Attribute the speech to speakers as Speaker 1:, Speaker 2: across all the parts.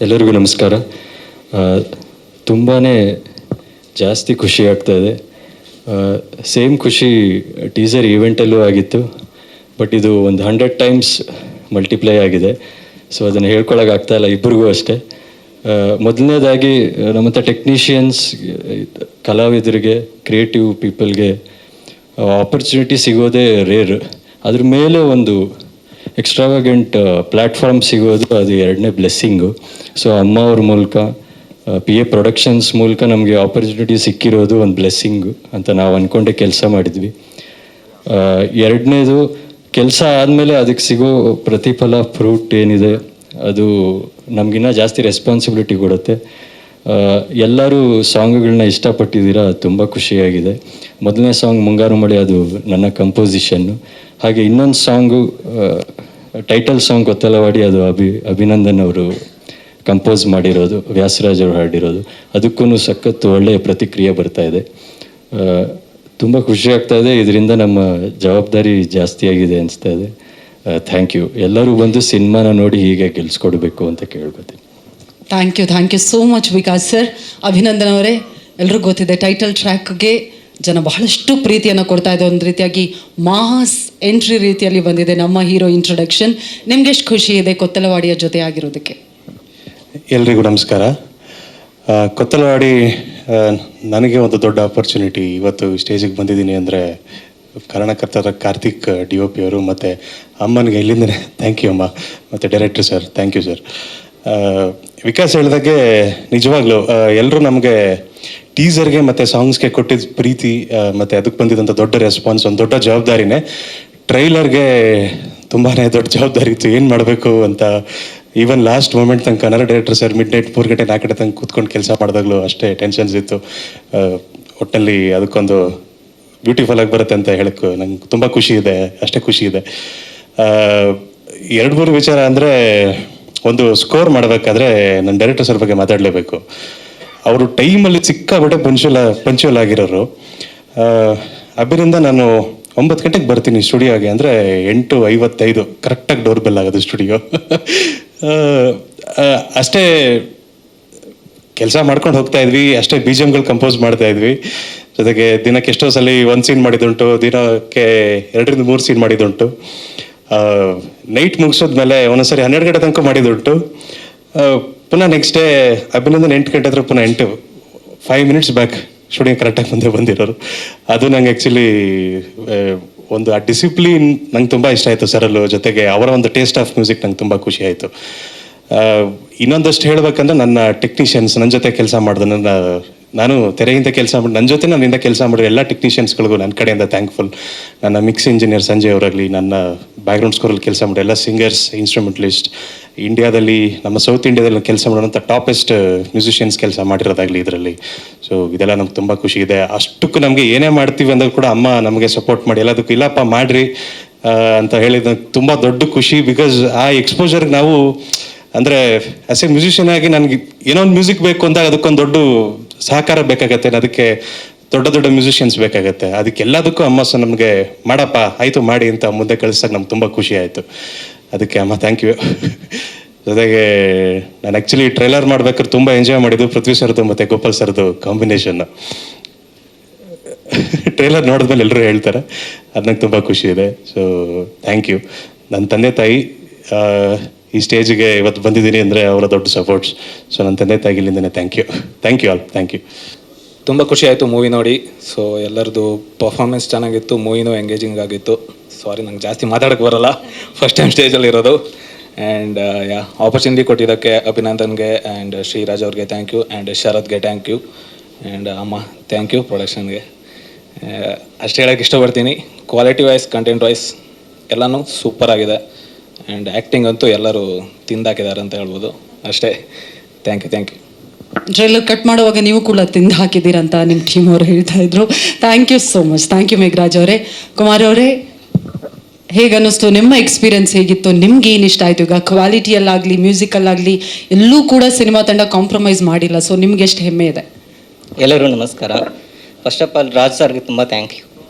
Speaker 1: ಎಲ್ಲರಿಗೂ ನಮಸ್ಕಾರ. ತುಂಬಾ ಜಾಸ್ತಿ ಖುಷಿ ಆಗ್ತಾಯಿದೆ. ಸೇಮ್ ಖುಷಿ ಟೀಸರ್ ಈವೆಂಟಲ್ಲೂ ಆಗಿತ್ತು, ಬಟ್ ಇದು ಒಂದು 100 ಟೈಮ್ಸ್ ಮಲ್ಟಿಪ್ಲೈ ಆಗಿದೆ. ಸೊ ಅದನ್ನು ಹೇಳ್ಕೊಳಕ್ಕಾಗ್ತಾಯಿಲ್ಲ ಇಬ್ಬರಿಗೂ ಅಷ್ಟೇ. ಮೊದಲನೇದಾಗಿ ನಮ್ಮಂಥ ಟೆಕ್ನಿಷಿಯನ್ಸ್, ಕಲಾವಿದರಿಗೆ, ಕ್ರಿಯೇಟಿವ್ ಪೀಪಲ್ಗೆ ಆಪರ್ಚುನಿಟಿ ಸಿಗೋದೇ ರೇರ್. ಅದ್ರ ಮೇಲೆ ಒಂದು ಎಕ್ಸ್ಟ್ರಾವಾಗೆಂಟ್ ಪ್ಲ್ಯಾಟ್ಫಾರ್ಮ್ ಸಿಗೋದು ಅದು ಎರಡನೇ ಬ್ಲೆಸ್ಸಿಂಗು. ಸೊ ಅಮ್ಮ ಅವ್ರ ಮೂಲಕ, PA ಪ್ರೊಡಕ್ಷನ್ಸ್ ಮೂಲಕ ನಮಗೆ ಆಪರ್ಚುನಿಟಿ ಸಿಕ್ಕಿರೋದು ಒಂದು ಬ್ಲೆಸ್ಸಿಂಗು ಅಂತ ನಾವು ಅಂದ್ಕೊಂಡೆ ಕೆಲಸ ಮಾಡಿದ್ವಿ. ಎರಡನೇದು, ಕೆಲಸ ಆದಮೇಲೆ ಅದಕ್ಕೆ ಸಿಗೋ ಪ್ರತಿಫಲ, ಫ್ರೂಟ್ ಏನಿದೆ ಅದು ನಮಗಿನ್ನ ಜಾಸ್ತಿ ರೆಸ್ಪಾನ್ಸಿಬಿಲಿಟಿ ಕೊಡುತ್ತೆ. ಎಲ್ಲರೂ ಸಾಂಗ್ಗಳನ್ನ ಇಷ್ಟಪಟ್ಟಿದ್ದೀರಾ, ತುಂಬ ಖುಷಿಯಾಗಿದೆ. ಮೊದಲನೇ ಸಾಂಗ್ ಮುಂಗಾರು ಮಳೆ, ಅದು ನನ್ನ ಕಂಪೋಸಿಷನ್ನು. ಹಾಗೆ ಇನ್ನೊಂದು ಸಾಂಗು, ಟೈಟಲ್ ಸಾಂಗ್ ಗೊತ್ತಲವಾಡಿ, ಅದು ಅಭಿನಂದನ್ ಅವರು ಕಂಪೋಸ್ ಮಾಡಿರೋದು, ವ್ಯಾಸರಾಜ್ ಅವರು ಹಾಡಿರೋದು. ಅದಕ್ಕೂ ಸಖತ್ತು ಒಳ್ಳೆಯ ಪ್ರತಿಕ್ರಿಯೆ ಬರ್ತಾಯಿದೆ. ತುಂಬ ಖುಷಿ ಆಗ್ತಾಯಿದೆ. ಇದರಿಂದ ನಮ್ಮ ಜವಾಬ್ದಾರಿ ಜಾಸ್ತಿಯಾಗಿದೆ ಅನಿಸ್ತಾ ಇದೆ. Thank you. ಎಲ್ಲರೂ ಬಂದು ಸಿನಿಮಾನ ನೋಡಿ ಹೀಗೆ ಗೆಲ್ಸ್ಕೊಡ್ಬೇಕು ಅಂತ ಕೇಳ್ಕೊತೀನಿ.
Speaker 2: Thank you so much Vikas sir. Abhinandan ಅವರೇ, ಎಲ್ರಿಗೂ ಗೊತ್ತಿದೆ ಟೈಟಲ್ ಟ್ರ್ಯಾಕ್ಗೆ ಜನ ಬಹಳಷ್ಟು ಪ್ರೀತಿಯನ್ನು ಕೊಡ್ತಾ ಇದೆ. ಒಂದು ರೀತಿಯಾಗಿ ಮಾಸ್ ಎಂಟ್ರಿ ರೀತಿಯಲ್ಲಿ ಬಂದಿದೆ ನಮ್ಮ ಹೀರೋ ಇಂಟ್ರೊಡಕ್ಷನ್. ನಿಮ್ಗೆ ಎಷ್ಟು ಖುಷಿ ಇದೆ ಕೊತ್ತಲವಾಡಿಯ ಜೊತೆ ಆಗಿರೋದಕ್ಕೆ?
Speaker 3: ಎಲ್ರಿಗೂ ನಮಸ್ಕಾರ. ಕೊತ್ತಲವಾಡಿ ನನಗೆ ಒಂದು ದೊಡ್ಡ ಆಪರ್ಚುನಿಟಿ. ಇವತ್ತು ಸ್ಟೇಜಿಗೆ ಬಂದಿದ್ದೀನಿ ಅಂದರೆ ಕಾರಣಕರ್ತರ ಕಾರ್ತಿಕ್ DOP ಅವರು ಮತ್ತು ಅಮ್ಮನಿಗೆ ಇಲ್ಲಿಂದನೇ ಥ್ಯಾಂಕ್ ಯು ಅಮ್ಮ, ಮತ್ತು director sir thank you sir. Vikas ಹೇಳಿದಾಗೆ ನಿಜವಾಗ್ಲೂ ಎಲ್ಲರೂ ನಮಗೆ ಟೀಸರ್ಗೆ ಮತ್ತು ಸಾಂಗ್ಸ್ಗೆ ಕೊಟ್ಟಿದ್ದ ಪ್ರೀತಿ ಮತ್ತು ಅದಕ್ಕೆ ಬಂದಿದ್ದಂಥ ದೊಡ್ಡ ರೆಸ್ಪಾನ್ಸ್ ಒಂದು ದೊಡ್ಡ ಜವಾಬ್ದಾರಿನೇ. ಟ್ರೈಲರ್ಗೆ ತುಂಬಾ ದೊಡ್ಡ ಜವಾಬ್ದಾರಿ ಇತ್ತು, ಏನು ಮಾಡಬೇಕು ಅಂತ. ಈವನ್ ಲಾಸ್ಟ್ ಮೂಮೆಂಟ್ ತನಕ Kannada director sir mid night 4 ಗಂಟೆ 4 ಗಂಟೆ ತನಕ ಕೂತ್ಕೊಂಡು ಕೆಲಸ ಮಾಡಿದಾಗಲೂ ಅಷ್ಟೇ ಟೆನ್ಷನ್ಸ್ ಇತ್ತು. ಒಟ್ಟಿನಲ್ಲಿ ಅದಕ್ಕೊಂದು ಬ್ಯೂಟಿಫುಲ್ ಆಗಿ ಬರುತ್ತೆ ಅಂತ ಹೇಳಕ್ಕೆ ನಂಗೆ ತುಂಬ ಖುಷಿ ಇದೆ, ಅಷ್ಟೇ ಖುಷಿ ಇದೆ. 2-3 ವಿಚಾರ ಅಂದರೆ, ಒಂದು ಸ್ಕೋರ್ ಮಾಡಬೇಕಾದ್ರೆ ನನ್ನ ಡೈರೆಕ್ಟರ್ ಸರ್ ಬಗ್ಗೆ ಮಾತಾಡಲೇಬೇಕು. ಅವರು ಟೈಮಲ್ಲಿ ಸಿಕ್ಕಾಬಿಟ್ಟೆ ಪಂಚುವಲ್ ಆಗಿರೋರು. ಅಭಿನಂದ ನಾನು 9 ಗಂಟೆಗೆ ಬರ್ತೀನಿ ಸ್ಟುಡಿಯೋಗೆ ಅಂದರೆ 8:55 ಕರೆಕ್ಟಾಗಿ ಡೋರ್ ಬೆಲ್ ಆಗೋದು ಸ್ಟುಡಿಯೋ. ಅಷ್ಟೇ ಕೆಲಸ ಮಾಡ್ಕೊಂಡು ಹೋಗ್ತಾ ಇದ್ವಿ, ಅಷ್ಟೇ BGMಗಳು ಕಂಪೋಸ್ ಮಾಡ್ತಾ ಇದ್ವಿ. ಜೊತೆಗೆ ದಿನಕ್ಕೆ ಎಷ್ಟೋ ಸಲ 1 ಸೀನ್ ಮಾಡಿದ್ದುಂಟು, ದಿನಕ್ಕೆ 2-3 ಸೀನ್ ಮಾಡಿದ್ದುಂಟು. ನೈಟ್ ಮುಗಿಸೋದ್ಮೇಲೆ ಒಂದೊಂದ್ಸರಿ 12 ಗಂಟೆ ತನಕ ಮಾಡಿದ್ದುಂಟು. ಪುನಃ ನೆಕ್ಸ್ಟ್ ಡೇ ಅಭಿನಂದನ್ 8 ಗಂಟೆ ಹತ್ರ ಪುನಃ 5 ಮಿನಿಟ್ಸ್ ಬ್ಯಾಕ್ ಸ್ಟುಡಿಯೋ ಕರೆಕ್ಟಾಗಿ ಬಂದಿರೋರು. ಅದು ನಂಗೆ ಆ್ಯಕ್ಚುಲಿ ಒಂದು ಆ ಡಿಸಿಪ್ಲಿನ್ ನಂಗೆ ತುಂಬ ಇಷ್ಟ ಆಯಿತು ಸರಲ್ಲೂ. ಜೊತೆಗೆ ಅವರ ಒಂದು ಟೇಸ್ಟ್ ಆಫ್ ಮ್ಯೂಸಿಕ್ ನಂಗೆ ತುಂಬ ಖುಷಿ ಆಯಿತು. ಇನ್ನೊಂದಷ್ಟು ಹೇಳ್ಬೇಕಂದ್ರೆ, ನನ್ನ ಟೆಕ್ನಿಷಿಯನ್ಸ್ ನನ್ನ ಜೊತೆ ಕೆಲಸ ಮಾಡಿದ್ರು, ನಾನು ತೆರೆಯಿಂದ ಕೆಲಸ ಮಾಡಿ ನನ್ನ ಜೊತೆ ನನ್ನಿಂದ ಕೆಲಸ ಮಾಡಿರೋ ಎಲ್ಲ ಟೆಕ್ನಿಷಿಯನ್ಸ್ಗಳಿಗೂ ನನ್ನ ಕಡೆಯಿಂದ ಥ್ಯಾಂಕ್ಫುಲ್. ನನ್ನ ಮಿಕ್ಸ್ ಇಂಜಿನಿಯರ್ ಸಂಜಯ್ ಅವರಾಗಲಿ, ನನ್ನ ಬ್ಯಾಕ್ಗ್ರೌಂಡ್ ಸ್ಕೋರಲ್ಲಿ ಕೆಲಸ ಮಾಡೋ ಎಲ್ಲ ಸಿಂಗರ್ಸ್, ಇನ್ಸ್ಟ್ರೂಮೆಂಟಲಿಸ್ಟ್, ಇಂಡಿಯಾದಲ್ಲಿ ನಮ್ಮ ಸೌತ್ ಇಂಡಿಯಾದಲ್ಲಿ ಕೆಲಸ ಮಾಡೋಂಥ ಟಾಪೆಸ್ಟ್ ಮ್ಯೂಸಿಷಿಯನ್ಸ್ ಕೆಲಸ ಮಾಡಿರೋದಾಗಲಿ ಇದರಲ್ಲಿ. ಸೊ ಇದೆಲ್ಲ ನಮ್ಗೆ ತುಂಬ ಖುಷಿ ಇದೆ. ಅಷ್ಟಕ್ಕೂ ನಮಗೆ ಏನೇ ಮಾಡ್ತೀವಿ ಅಂದಾಗ ಕೂಡ ಅಮ್ಮ ನಮಗೆ ಸಪೋರ್ಟ್ ಮಾಡಿ ಎಲ್ಲದಕ್ಕೂ ಇಲ್ಲಪ್ಪ ಮಾಡಿರಿ ಅಂತ ಹೇಳಿದ ತುಂಬ ದೊಡ್ಡ ಖುಷಿ. ಬಿಕಾಸ್ ಆ ಎಕ್ಸ್ಪೋಜರ್ಗೆ ನಾವು ಅಂದರೆ ಆಸ್ ಎ ಮ್ಯೂಸಿಷಿಯನ್ ಆಗಿ ನನಗೆ ಏನೋ ಒಂದು ಮ್ಯೂಸಿಕ್ ಬೇಕು ಅಂದಾಗ ಅದಕ್ಕೊಂದು ದೊಡ್ಡ ಸಹಕಾರ ಬೇಕಾಗತ್ತೆ, ಅದಕ್ಕೆ ದೊಡ್ಡ ಮ್ಯೂಸಿಷಿಯನ್ಸ್ ಬೇಕಾಗತ್ತೆ. ಅದಕ್ಕೆಲ್ಲದಕ್ಕೂ ಅಮ್ಮ ಸಹ ನಮಗೆ ಮಾಡಪ್ಪ ಆಯಿತು ಮಾಡಿ ಅಂತ ಮುಂದೆ ಕಳಿಸ್ದಾಗ ನಮ್ಗೆ ತುಂಬ ಖುಷಿ ಆಯಿತು. ಅದಕ್ಕೆ ಅಮ್ಮ ಥ್ಯಾಂಕ್ ಯು. ಜೊತೆಗೆ ನಾನು ಆ್ಯಕ್ಚುಲಿ ಟ್ರೈಲರ್ ಮಾಡ್ಬೇಕಾದ್ರೆ ತುಂಬ ಎಂಜಾಯ್ ಮಾಡಿದ್ದು ಪೃಥ್ವಿ ಸರ್ದು ಮತ್ತು ಗೋಪಾಲ್ ಸರ್ದು ಕಾಂಬಿನೇಷನ್ನು. ಟ್ರೈಲರ್ ನೋಡಿದ್ಮೇಲೆ ಎಲ್ಲರೂ ಹೇಳ್ತಾರೆ, ಅದು ನಂಗೆ ತುಂಬ ಖುಷಿ ಇದೆ. So thank you. ನನ್ನ ತಂದೆ ತಾಯಿ ಈ ಸ್ಟೇಜಿಗೆ ಇವತ್ತು ಬಂದಿದ್ದೀನಿ ಅಂದರೆ ಅವರ ದೊಡ್ಡ ಸಪೋರ್ಟ್ಸ್. ಸೊ ನನ್ನ ತಂದೆ ತಾಯಿಗೆ ಇಲ್ಲಿಂದನೇ thank you all. Thank you.
Speaker 4: ತುಂಬ ಖುಷಿ ಆಯಿತು ಮೂವಿ ನೋಡಿ. ಸೊ ಎಲ್ಲರದು ಪರ್ಫಾರ್ಮೆನ್ಸ್ ಚೆನ್ನಾಗಿತ್ತು, ಮೂವಿನೂ ಎಂಗೇಜಿಂಗ್ ಆಗಿತ್ತು. ಸಾರಿ ನಂಗೆ ಜಾಸ್ತಿ ಮಾತಾಡೋಕ್ಕೆ ಬರೋಲ್ಲ, ಫಸ್ಟ್ ಟೈಮ್ ಸ್ಟೇಜಲ್ಲಿ ಇರೋದು. ಆ್ಯಂಡ್ ಆಪರ್ಚುನಿಟಿ ಕೊಟ್ಟಿದ್ದಕ್ಕೆ ಅಭಿನಂದನ್ಗೆ ಆ್ಯಂಡ್ ಶ್ರೀರಾಜ್ ಅವ್ರಿಗೆ ಥ್ಯಾಂಕ್ ಯು, ಆ್ಯಂಡ್ ಶರತ್ಗೆ ಥ್ಯಾಂಕ್ ಯು, ಆ್ಯಂಡ್ ಅಮ್ಮ ಥ್ಯಾಂಕ್ ಯು ಪ್ರೊಡಕ್ಷನ್ಗೆ. ಅಷ್ಟು ಹೇಳೋಕ್ಕೆ ಇಷ್ಟಪಡ್ತೀನಿ. ಕ್ವಾಲಿಟಿ ವೈಸ್, ಕಂಟೆಂಟ್ ವೈಸ್ ಎಲ್ಲನೂ ಸೂಪರ್ ಆಗಿದೆ. ಆ್ಯಂಡ್ ಆ್ಯಕ್ಟಿಂಗ್ ಅಂತೂ ಎಲ್ಲರೂ ತಿಂದಾಕಿದ್ದಾರೆ ಅಂತ ಹೇಳ್ಬೋದು. ಅಷ್ಟೇ. Thank you.
Speaker 2: ಟ್ರೈಲರ್ ಕಟ್ ಮಾಡುವಾಗ ನೀವು ಕೂಡ ತಿಂದು ಹಾಕಿದ್ದೀರಂತ ನಿಮ್ಮ ಟೀಮ್ ಅವರು ಹೇಳ್ತಾ ಇದ್ರು. Thank you so much. Thank you Megharaj ಅವರೇ. ಕುಮಾರ್ ಅವರೇ, ಹೇಗನ್ನಿಸ್ತು ನಿಮ್ಮ ಎಕ್ಸ್ಪೀರಿಯನ್ಸ್? ಹೇಗಿತ್ತು? ನಿಮ್ಗೆ ಏನು ಇಷ್ಟ ಆಯಿತು? ಈಗ ಕ್ವಾಲಿಟಿಯಲ್ಲಾಗಲಿ ಮ್ಯೂಸಿಕಲ್ಲಾಗಲಿ ಎಲ್ಲೂ ಕೂಡ ಸಿನಿಮಾ ತಂಡ ಕಾಂಪ್ರಮೈಸ್ ಮಾಡಿಲ್ಲ. ಸೊ ನಿಮ್ಗೆ ಎಷ್ಟು ಹೆಮ್ಮೆ ಇದೆ?
Speaker 5: ಎಲ್ಲರಿಗೂ ನಮಸ್ಕಾರ. ಫಸ್ಟ್ ಆಫ್ ಆಲ್ ರಾಜ್ ಸರ್ಗೆ ತುಂಬ ಥ್ಯಾಂಕ್ ಯು.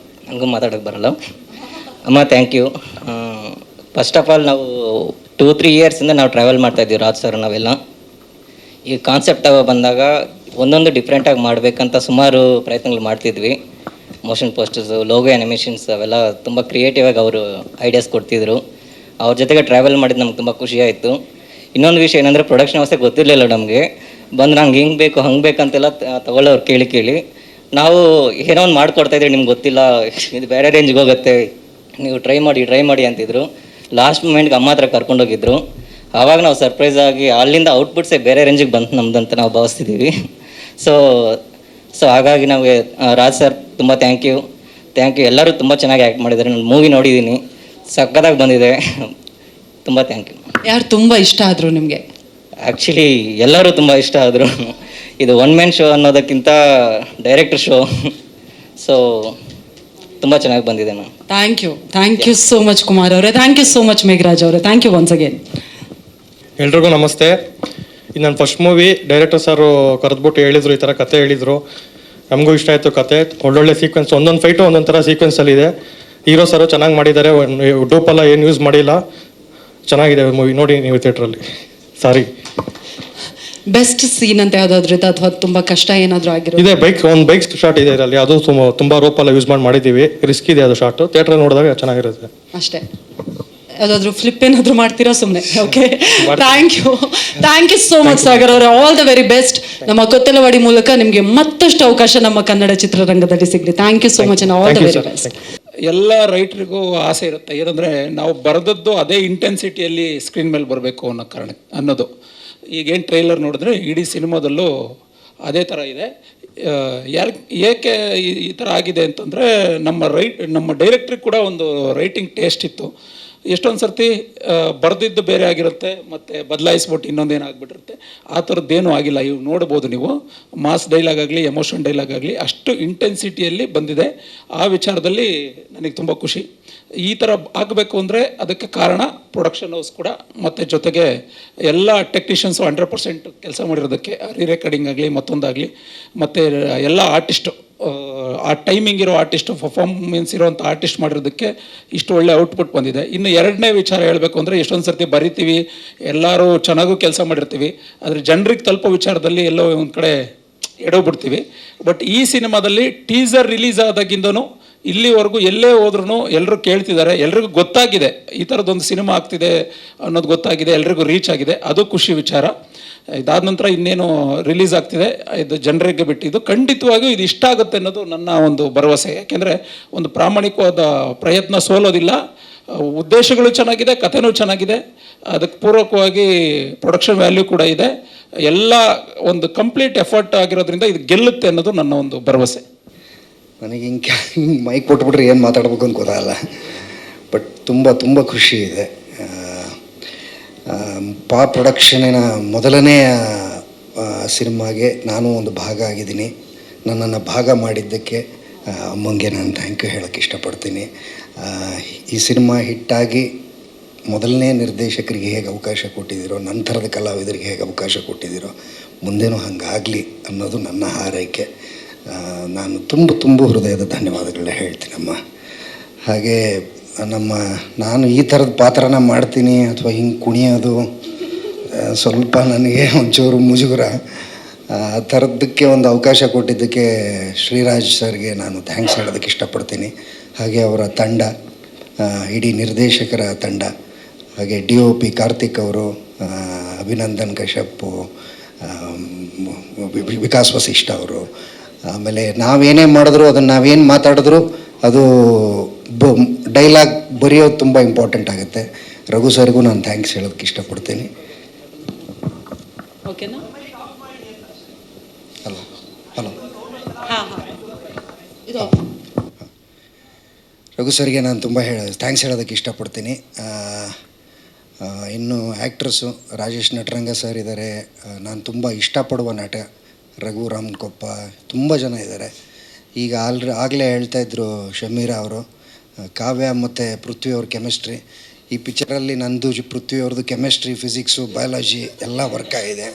Speaker 5: ನನಗೂ ಮಾತಾಡೋಕ್ಕೆ ಬರಲ್ಲ. ಅಮ್ಮ thank you. First of all ನಾವು 2-3 ಇಯರ್ಸಿಂದ ನಾವು ಟ್ರಾವೆಲ್ ಮಾಡ್ತಾಯಿದ್ದೀವಿ ರಾಜ್ ಸರ್ ನಾವೆಲ್ಲ. ಈ ಕಾನ್ಸೆಪ್ಟ್ ಬಂದಾಗ ಒಂದೊಂದು ಡಿಫ್ರೆಂಟಾಗಿ ಮಾಡಬೇಕಂತ ಸುಮಾರು ಪ್ರಯತ್ನಗಳು ಮಾಡ್ತಿದ್ವಿ. ಮೋಷನ್ ಪೋಸ್ಟರ್ಸು, ಲೋಗೋ ಆ್ಯನಿಮೇಷನ್ಸ್ ಅವೆಲ್ಲ ತುಂಬ ಕ್ರಿಯೇಟಿವಾಗಿ ಅವರು ಐಡಿಯಾಸ್ ಕೊಡ್ತಿದ್ರು. ಅವ್ರ ಜೊತೆಗೆ ಟ್ರಾವೆಲ್ ಮಾಡಿದ್ದು ನಮ್ಗೆ ತುಂಬ ಖುಷಿಯಾಯಿತು. ಇನ್ನೊಂದು ವಿಷಯ ಏನಂದರೆ ಪ್ರೊಡಕ್ಷನ್ ವ್ಯವಸ್ಥೆ ಗೊತ್ತಿರಲಿಲ್ಲ ನಮಗೆ. ಬಂದು ನಂಗೆ ಹಿಂಗೆ ಬೇಕು ಹಂಗೆ ಬೇಕಂತೆಲ್ಲ ತೊಗೊಳ್ಳೋರು ಕೇಳಿ ನಾವು ಏನೋ ಒಂದು ಮಾಡಿಕೊಡ್ತಾಯಿದ್ರಿ, ನಿಮ್ಗೆ ಗೊತ್ತಿಲ್ಲ, ಇದು ಬೇರೆ ರೇಂಜ್ಗೆ ಹೋಗುತ್ತೆ, ನೀವು ಟ್ರೈ ಮಾಡಿ ಅಂತಿದ್ರು. ಲಾಸ್ಟ್ ಮೂಮೆಂಟ್ಗೆ ಅಮ್ಮ ಹತ್ರ ಕರ್ಕೊಂಡೋಗಿದ್ರು. ಆವಾಗ ನಾವು ಸರ್ಪ್ರೈಸ್ ಆಗಿ ಅಲ್ಲಿಂದ ಔಟ್ಪುಟ್ಸೇ ಬೇರೆ ರೇಂಜಿಗೆ ಬಂತು ನಮ್ದಂತ ನಾವು ಭಾವಿಸ್ತಿದ್ದೀವಿ. ಸೊ ಹಾಗಾಗಿ ನಮಗೆ ರಾಜ್ ಸರ್ ತುಂಬ ಥ್ಯಾಂಕ್ ಯು. ಎಲ್ಲರೂ ತುಂಬ ಚೆನ್ನಾಗಿ ಆ್ಯಕ್ಟ್ ಮಾಡಿದ್ದಾರೆ. ನಾನು ಮೂವಿ ನೋಡಿದ್ದೀನಿ, ಸಕ್ಕತ್ತಾಗಿ ಬಂದಿದೆ. ತುಂಬ ಥ್ಯಾಂಕ್ ಯು.
Speaker 2: ಯಾರು ತುಂಬ ಇಷ್ಟ ಆದರು ನಿಮಗೆ?
Speaker 5: ಆ್ಯಕ್ಚುಲಿ ಎಲ್ಲರೂ ತುಂಬ ಇಷ್ಟ ಆದರು. ಇದು ಒನ್ ಮ್ಯಾನ್ ಶೋ ಅನ್ನೋದಕ್ಕಿಂತ ಡೈರೆಕ್ಟರ್ ಶೋ. ಸೊ ತುಂಬ ಚೆನ್ನಾಗಿ ಬಂದಿದೆ ನಾನು.
Speaker 2: Thank you so much Kumar ಅವರೇ. Thank you so much Megharaj ಅವರೇ. Thank you once again.
Speaker 6: ಎಲ್ರಿಗೂ ನಮಸ್ತೆ. ಇದು ನನ್ನ ಫಸ್ಟ್ ಮೂವಿ. ಡೈರೆಕ್ಟರ್ ಸರು ಕರೆದ್ಬಿಟ್ಟು ಹೇಳಿದರು, ಈ ಥರ ಕತೆ ಹೇಳಿದರು. ನಮಗೂ ಇಷ್ಟ ಆಯಿತು ಕತೆ. ಒಳ್ಳೊಳ್ಳೆ ಸೀಕ್ವೆನ್ಸ್, ಒಂದೊಂದು ಫೈಟು ಒಂದೊಂದು ಥರ ಸೀಕ್ವೆನ್ಸಲ್ಲಿದೆ. ಹೀರೋ ಸರು ಚೆನ್ನಾಗಿ ಮಾಡಿದ್ದಾರೆ. ಡೋಪೆಲ್ಲ ಏನು ಯೂಸ್ ಮಾಡಿಲ್ಲ. ಚೆನ್ನಾಗಿದೆ ಮೂವಿ, ನೋಡಿ ನೀವು ಥಿಯೇಟ್ರಲ್ಲಿ. ಸಾರಿ.
Speaker 2: ಬೆಸ್ಟ್ ಸೀನ್ ಅಂತ ಯಾವುದಾದ್ರೂ ಇದೆ ಅಥವಾ ತುಂಬ ಕಷ್ಟ ಏನಾದರೂ ಆಗಿರೋ?
Speaker 6: ಇದೆ, ಒಂದು ಬೈಕ್ ಶಾಟ್ ಇದೆ ಇದರಲ್ಲಿ. ಅದು ತುಂಬ ರೋಪೆಲ್ಲ ಯೂಸ್ ಮಾಡಿದ್ದೀವಿ. ರಿಸ್ಕ್ ಇದೆ ಅದು ಶಾರ್ಟು. ಥಿಯೇಟ್ರಲ್ಲಿ ನೋಡಿದಾಗ ಚೆನ್ನಾಗಿರುತ್ತೆ
Speaker 2: ಅಷ್ಟೇ. ಯಾವುದಾದ್ರೂ ಫ್ಲಿಪ್ ಏನಾದರೂ ಮಾಡ್ತೀರಾ ಸುಮ್ಮನೆ? Okay, thank you so much Sagar ಅವರೇ. All the very best. ನಮ್ಮ ಕೊತ್ತಲವಾಡಿ ಮೂಲಕ ನಿಮಗೆ ಮತ್ತಷ್ಟು ಅವಕಾಶ ನಮ್ಮ ಕನ್ನಡ ಚಿತ್ರರಂಗದಲ್ಲಿ ಸಿಗಲಿ. Thank you so much and all the very best.
Speaker 7: ಎಲ್ಲ ರೈಟ್ರಿಗೂ ಆಸೆ ಇರುತ್ತೆ, ಏನಂದರೆ ನಾವು ಬರೆದದ್ದು ಅದೇ ಇಂಟೆನ್ಸಿಟಿಯಲ್ಲಿ ಸ್ಕ್ರೀನ್ ಮೇಲೆ ಬರಬೇಕು ಅನ್ನೋದು. ಈಗೇನು ಟ್ರೈಲರ್ ನೋಡಿದ್ರೆ ಇಡೀ ಸಿನಿಮಾದಲ್ಲೂ ಅದೇ ಥರ ಇದೆ. ಏಕೆ ಈ ಥರ ಆಗಿದೆ ಅಂತಂದರೆ ನಮ್ಮ ಡೈರೆಕ್ಟ್ರಿಗೆ ಕೂಡ ಒಂದು ರೈಟಿಂಗ್ ಟೇಸ್ಟ್ ಇತ್ತು. ಎಷ್ಟೊಂದು ಸರ್ತಿ ಬರೆದಿದ್ದು ಬೇರೆ ಆಗಿರುತ್ತೆ, ಮತ್ತು ಬದಲಾಯಿಸ್ಬಿಟ್ಟು ಇನ್ನೊಂದೇನು ಆಗಿಬಿಟ್ಟಿರುತ್ತೆ. ಆ ಥರದ್ದೇನೂ ಆಗಿಲ್ಲ. ಇವು ನೋಡ್ಬೋದು ನೀವು, ಮಾಸ್ ಡೈಲಾಗ್ ಆಗಲಿ, ಎಮೋಷನ್ ಡೈಲಾಗ್ ಆಗಲಿ ಅಷ್ಟು ಇಂಟೆನ್ಸಿಟಿಯಲ್ಲಿ ಬಂದಿದೆ. ಆ ವಿಚಾರದಲ್ಲಿ ನನಗೆ ತುಂಬ ಖುಷಿ. ಈ ಥರ ಆಗಬೇಕು ಅಂದರೆ ಅದಕ್ಕೆ ಕಾರಣ ಪ್ರೊಡಕ್ಷನ್ ಹೌಸ್ ಕೂಡ, ಮತ್ತು ಜೊತೆಗೆ ಎಲ್ಲ ಟೆಕ್ನಿಷಿಯನ್ಸು 100% ಕೆಲಸ ಮಾಡಿರೋದಕ್ಕೆ, ರಿರೆಕಾರ್ಡಿಂಗ್ ಆಗಲಿ ಮತ್ತೊಂದಾಗಲಿ, ಮತ್ತು ಎಲ್ಲ ಆರ್ಟಿಸ್ಟು, ಆ ಟೈಮಿಂಗ್ ಇರೋ ಆರ್ಟಿಸ್ಟು, ಪರ್ಫಾರ್ಮೆನ್ಸ್ ಇರೋವಂಥ ಆರ್ಟಿಸ್ಟ್ ಮಾಡಿರೋದಕ್ಕೆ ಇಷ್ಟು ಒಳ್ಳೆ ಔಟ್ಪುಟ್ ಬಂದಿದೆ. ಇನ್ನು ಎರಡನೇ ವಿಚಾರ ಹೇಳಬೇಕು ಅಂದರೆ, ಎಷ್ಟೊಂದು ಸರ್ತಿ ಬರಿತೀವಿ, ಎಲ್ಲರೂ ಚೆನ್ನಾಗೂ ಕೆಲಸ ಮಾಡಿರ್ತೀವಿ, ಆದರೆ ಜನರಿಗೆ ತಲುಪೋ ವಿಚಾರದಲ್ಲಿ ಎಲ್ಲೋ ಒಂದು ಕಡೆ ಎಡೋಗ್ಬಿಡ್ತೀವಿ. ಬಟ್ ಈ ಸಿನಿಮಾದಲ್ಲಿ ಟೀಸರ್ ರಿಲೀಸ್ ಆದಾಗಿಂದನೂ ಇಲ್ಲಿವರೆಗೂ ಎಲ್ಲೇ ಹೋದ್ರೂ ಎಲ್ಲರೂ ಕೇಳ್ತಿದ್ದಾರೆ, ಎಲ್ರಿಗೂ ಗೊತ್ತಾಗಿದೆ ಈ ಥರದ್ದೊಂದು ಸಿನಿಮಾ ಆಗ್ತಿದೆ ಅನ್ನೋದು ಗೊತ್ತಾಗಿದೆ, ಎಲ್ರಿಗೂ ರೀಚ್ ಆಗಿದೆ. ಅದು ಖುಷಿ ವಿಚಾರ. ಇದಾದ ನಂತರ ಇನ್ನೇನು ರಿಲೀಸ್ ಆಗ್ತಿದೆ, ಇದು ಜನರಿಗೆ ಬಿಟ್ಟಿದ್ದು. ಖಂಡಿತವಾಗಿಯೂ ಇದು ಇಷ್ಟ ಆಗುತ್ತೆ ಅನ್ನೋದು ನನ್ನ ಒಂದು ಭರವಸೆ. ಯಾಕೆಂದರೆ ಒಂದು ಪ್ರಾಮಾಣಿಕವಾದ ಪ್ರಯತ್ನ ಸೋಲೋದಿಲ್ಲ. ಉದ್ದೇಶಗಳು ಚೆನ್ನಾಗಿದೆ, ಕಥೆನೂ ಚೆನ್ನಾಗಿದೆ, ಅದಕ್ಕೆ ಪೂರ್ವಕವಾಗಿ ಪ್ರೊಡಕ್ಷನ್ ವ್ಯಾಲ್ಯೂ ಕೂಡ ಇದೆ. ಎಲ್ಲ ಒಂದು ಕಂಪ್ಲೀಟ್ ಎಫರ್ಟ್ ಆಗಿರೋದ್ರಿಂದ ಇದು ಗೆಲ್ಲುತ್ತೆ ಅನ್ನೋದು ನನ್ನ ಒಂದು ಭರವಸೆ.
Speaker 8: ನನಗೆ ಹಿಂಗೆ ಮೈಕ್ ಕೊಟ್ಬಿಟ್ರೆ ಏನು ಮಾತಾಡಬೇಕು ಅಂತ ಗೊತ್ತಾಗಲ್ಲ. ಬಟ್ ತುಂಬ ಖುಷಿ ಇದೆ. ಪ್ರೊಡಕ್ಷನಿನ ಮೊದಲನೇ ಸಿನಿಮಾಗೆ ನಾನು ಒಂದು ಭಾಗ ಆಗಿದ್ದೀನಿ. ನನ್ನನ್ನು ಭಾಗ ಮಾಡಿದ್ದಕ್ಕೆ ಅಮ್ಮಂಗೆ ನಾನು ಥ್ಯಾಂಕ್ ಯು ಹೇಳೋಕ್ಕೆ ಇಷ್ಟಪಡ್ತೀನಿ. ಈ ಸಿನಿಮಾ ಹಿಟ್ಟಾಗಿ ಮೊದಲನೇ ನಿರ್ದೇಶಕರಿಗೆ ಹೇಗೆ ಅವಕಾಶ ಕೊಟ್ಟಿದ್ದೀರೋ, ನಂತರದ ಕಲಾವಿದರಿಗೆ ಹೇಗೆ ಅವಕಾಶ ಕೊಟ್ಟಿದ್ದೀರೋ, ಮುಂದೇನೂ ಹಂಗಾಗಲಿ ಅನ್ನೋದು ನನ್ನ ಹಾರೈಕೆ. ನಾನು ತುಂಬ ಹೃದಯದ ಧನ್ಯವಾದಗಳನ್ನ ಹೇಳ್ತೀನಮ್ಮ. ಹಾಗೆ ನಾನು ಈ ಥರದ ಪಾತ್ರನ ಮಾಡ್ತೀನಿ ಅಥವಾ ಹಿಂಗೆ ಕುಣಿಯೋದು ಸ್ವಲ್ಪ ನನಗೆ ಒಂಚೂರು ಮುಜುಗರ. ಆ ಥರದ್ದಕ್ಕೆ ಒಂದು ಅವಕಾಶ ಕೊಟ್ಟಿದ್ದಕ್ಕೆ ಶ್ರೀರಾಜ್ ಸರ್ಗೆ ನಾನು ಥ್ಯಾಂಕ್ಸ್ ಹೇಳೋದಕ್ಕೆ ಇಷ್ಟಪಡ್ತೀನಿ. ಹಾಗೆ ಅವರ ತಂಡ, ಇಡೀ ನಿರ್ದೇಶಕರ ತಂಡ, ಹಾಗೆ DOP ಕಾರ್ತಿಕ್ ಅವರು, ಅಭಿನಂದನ್ ಕಶ್ಯಪ್, ವಿಕಾಸ್ ವಸಿಷ್ಠ ಅವರು, ಆಮೇಲೆ ನಾವೇನೇ ಮಾಡಿದ್ರು ಅದನ್ನು ನಾವೇನು ಮಾತಾಡಿದ್ರು ಅದು ಡೈಲಾಗ್ ಬರೆಯೋದು ತುಂಬ ಇಂಪಾರ್ಟೆಂಟ್ ಆಗುತ್ತೆ. ರಘು ಸರ್ಗೂ ನಾನು ಥ್ಯಾಂಕ್ಸ್ ಹೇಳೋದಕ್ಕೆ ಇಷ್ಟಪಡ್ತೀನಿ.
Speaker 2: ಓಕೆನಾ?
Speaker 8: ಹಲೋ
Speaker 2: ಇದು
Speaker 8: ರಘು ಸರ್ಗೆ ನಾನು ತುಂಬ ಥ್ಯಾಂಕ್ಸ್ ಹೇಳೋದಕ್ಕೆ ಇಷ್ಟಪಡ್ತೀನಿ. ಇನ್ನು ಆ್ಯಕ್ಟ್ರಸ್ಸು ರಾಜೇಶ್ ನಟರಂಗ ಸರ್ ಇದ್ದಾರೆ. ನಾನು ತುಂಬ ಇಷ್ಟಪಡುವ ನಟ ರಘು ರಾಮಕೊಪ್ಪ, ತುಂಬ ಜನ ಇದ್ದಾರೆ. ಈಗ ಆಗಲೇ ಹೇಳ್ತಾಯಿದ್ರು ಶಮೀರಾ ಅವರು, ಕಾವ್ಯ ಮತ್ತು ಪೃಥ್ವಿ ಅವ್ರ ಕೆಮಿಸ್ಟ್ರಿ. ಈ ಪಿಕ್ಚರಲ್ಲಿ ನಂದು ಪೃಥ್ವಿ ಅವ್ರದ್ದು ಕೆಮಿಸ್ಟ್ರಿ, ಫಿಸಿಕ್ಸು, ಬಯಾಲಜಿ ಎಲ್ಲ ವರ್ಕ್ ಆಗಿದೆ.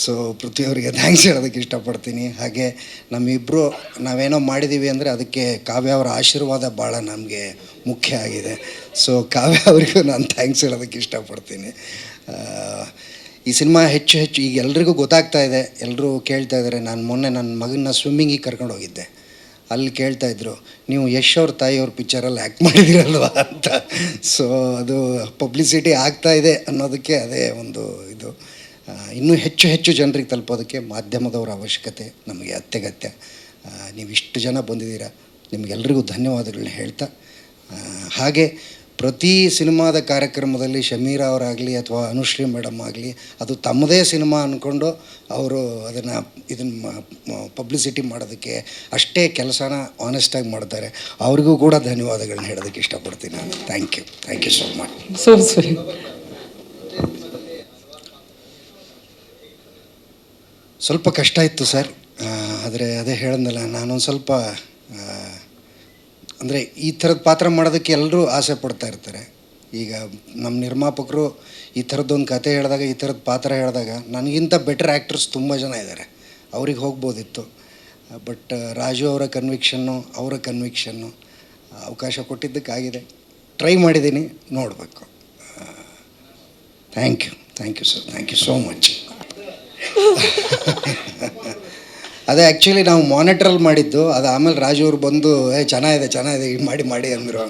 Speaker 8: ಸೊ ಪೃಥ್ವಿ ಅವರಿಗೆ ಥ್ಯಾಂಕ್ಸ್ ಹೇಳೋದಕ್ಕೆ ಇಷ್ಟಪಡ್ತೀನಿ. ಹಾಗೆ ನಮ್ಮಿಬ್ಬರು ನಾವೇನೋ ಮಾಡಿದ್ದೀವಿ ಅಂದರೆ ಅದಕ್ಕೆ ಕಾವ್ಯ ಅವರ ಆಶೀರ್ವಾದ ಭಾಳ ನಮಗೆ ಮುಖ್ಯ ಆಗಿದೆ. ಸೊ ಕಾವ್ಯ ಅವರಿಗೂ ನಾನು ಥ್ಯಾಂಕ್ಸ್ ಹೇಳೋದಕ್ಕೆ ಇಷ್ಟಪಡ್ತೀನಿ. ಈ ಸಿನಿಮಾ ಹೆಚ್ಚು ಹೆಚ್ಚು ಈಗ ಎಲ್ರಿಗೂ ಗೊತ್ತಾಗ್ತಾ ಇದೆ, ಎಲ್ಲರೂ ಕೇಳ್ತಾ ಇದ್ದಾರೆ. ನಾನು ಮೊನ್ನೆ ನನ್ನ ಮಗನ ಸ್ವಿಮ್ಮಿಂಗಿಗೆ ಕರ್ಕೊಂಡು ಹೋಗಿದ್ದೆ. ಅಲ್ಲಿ ಕೇಳ್ತಾಯಿದ್ರು, ನೀವು ಯಶ್ ಅವ್ರ ತಾಯಿಯವ್ರ ಪಿಕ್ಚರಲ್ಲಿ ಆ್ಯಕ್ಟ್ ಮಾಡಿದಿರಲ್ವ ಅಂತ. ಸೊ ಅದು ಪಬ್ಲಿಸಿಟಿ ಆಗ್ತಾ ಇದೆ ಅನ್ನೋದಕ್ಕೆ ಅದೇ ಒಂದು ಇದು. ಇನ್ನೂ ಹೆಚ್ಚು ಹೆಚ್ಚು ಜನರಿಗೆ ತಲುಪೋದಕ್ಕೆ ಮಾಧ್ಯಮದವರ ಅವಶ್ಯಕತೆ ನಮಗೆ ಅತ್ಯಗತ್ಯ. ನೀವು ಇಷ್ಟು ಜನ ಬಂದಿದ್ದೀರಾ, ನಿಮಗೆಲ್ರಿಗೂ ಧನ್ಯವಾದಗಳನ್ನ ಹೇಳ್ತಾ, ಹಾಗೆ ಪ್ರತಿ ಸಿನಿಮಾದ ಕಾರ್ಯಕ್ರಮದಲ್ಲಿ ಶಮೀರಾ ಅವರಾಗಲಿ ಅಥವಾ ಅನುಶ್ರೀ ಮೇಡಮ್ ಆಗಲಿ ಅದು ತಮ್ಮದೇ ಸಿನಿಮಾ ಅಂದ್ಕೊಂಡು ಅವರು ಇದನ್ನು ಪಬ್ಲಿಸಿಟಿ ಮಾಡೋದಕ್ಕೆ ಅಷ್ಟೇ ಕೆಲಸನ ಆನೆಸ್ಟಾಗಿ ಮಾಡ್ತಾರೆ. ಅವ್ರಿಗೂ ಕೂಡ ಧನ್ಯವಾದಗಳನ್ನ ಹೇಳೋದಕ್ಕೆ ಇಷ್ಟಪಡ್ತೀನಿ ನಾನು. Thank you so much.
Speaker 2: So sweet.
Speaker 8: ಸ್ವಲ್ಪ ಕಷ್ಟ ಇತ್ತು ಸರ್, ಆದರೆ ಅದೇ ಹೇಳಿದ್ನಲ್ಲ, ನಾನೊಂದು ಸ್ವಲ್ಪ ಅಂದರೆ ಈ ಥರದ ಪಾತ್ರ ಮಾಡೋದಕ್ಕೆ ಎಲ್ಲರೂ ಆಸೆ ಪಡ್ತಾ ಇರ್ತಾರೆ. ಈಗ ನಮ್ಮ ನಿರ್ಮಾಪಕರು ಈ ಥರದ್ದೊಂದು ಕತೆ ಹೇಳಿದಾಗ, ಈ ಥರದ ಪಾತ್ರ ಹೇಳಿದಾಗ ನನಗಿಂತ ಬೆಟರ್ ಆ್ಯಕ್ಟರ್ಸ್ ತುಂಬ ಜನ ಇದ್ದಾರೆ, ಅವ್ರಿಗೆ ಹೋಗ್ಬೋದಿತ್ತು. ಬಟ್ ರಾಜು ಅವರ ಕನ್ವಿಕ್ಷನ್ನು ಅವಕಾಶ ಕೊಟ್ಟಿದ್ದಕ್ಕಾಗಿದೆ. ಟ್ರೈ ಮಾಡಿದ್ದೀನಿ, ನೋಡಬೇಕು. Thank you sir, thank you so much. ಅದೇ ಆ್ಯಕ್ಚುಲಿ ನಾವು ಮಾನಿಟ್ರಲ್ಲಿ ಮಾಡಿದ್ದು, ಅದು ಆಮೇಲೆ ರಾಜು ಅವ್ರು ಬಂದು ಚೆನ್ನಾಗಿದೆ ಈಗ ಮಾಡಿ ಅಂದರು.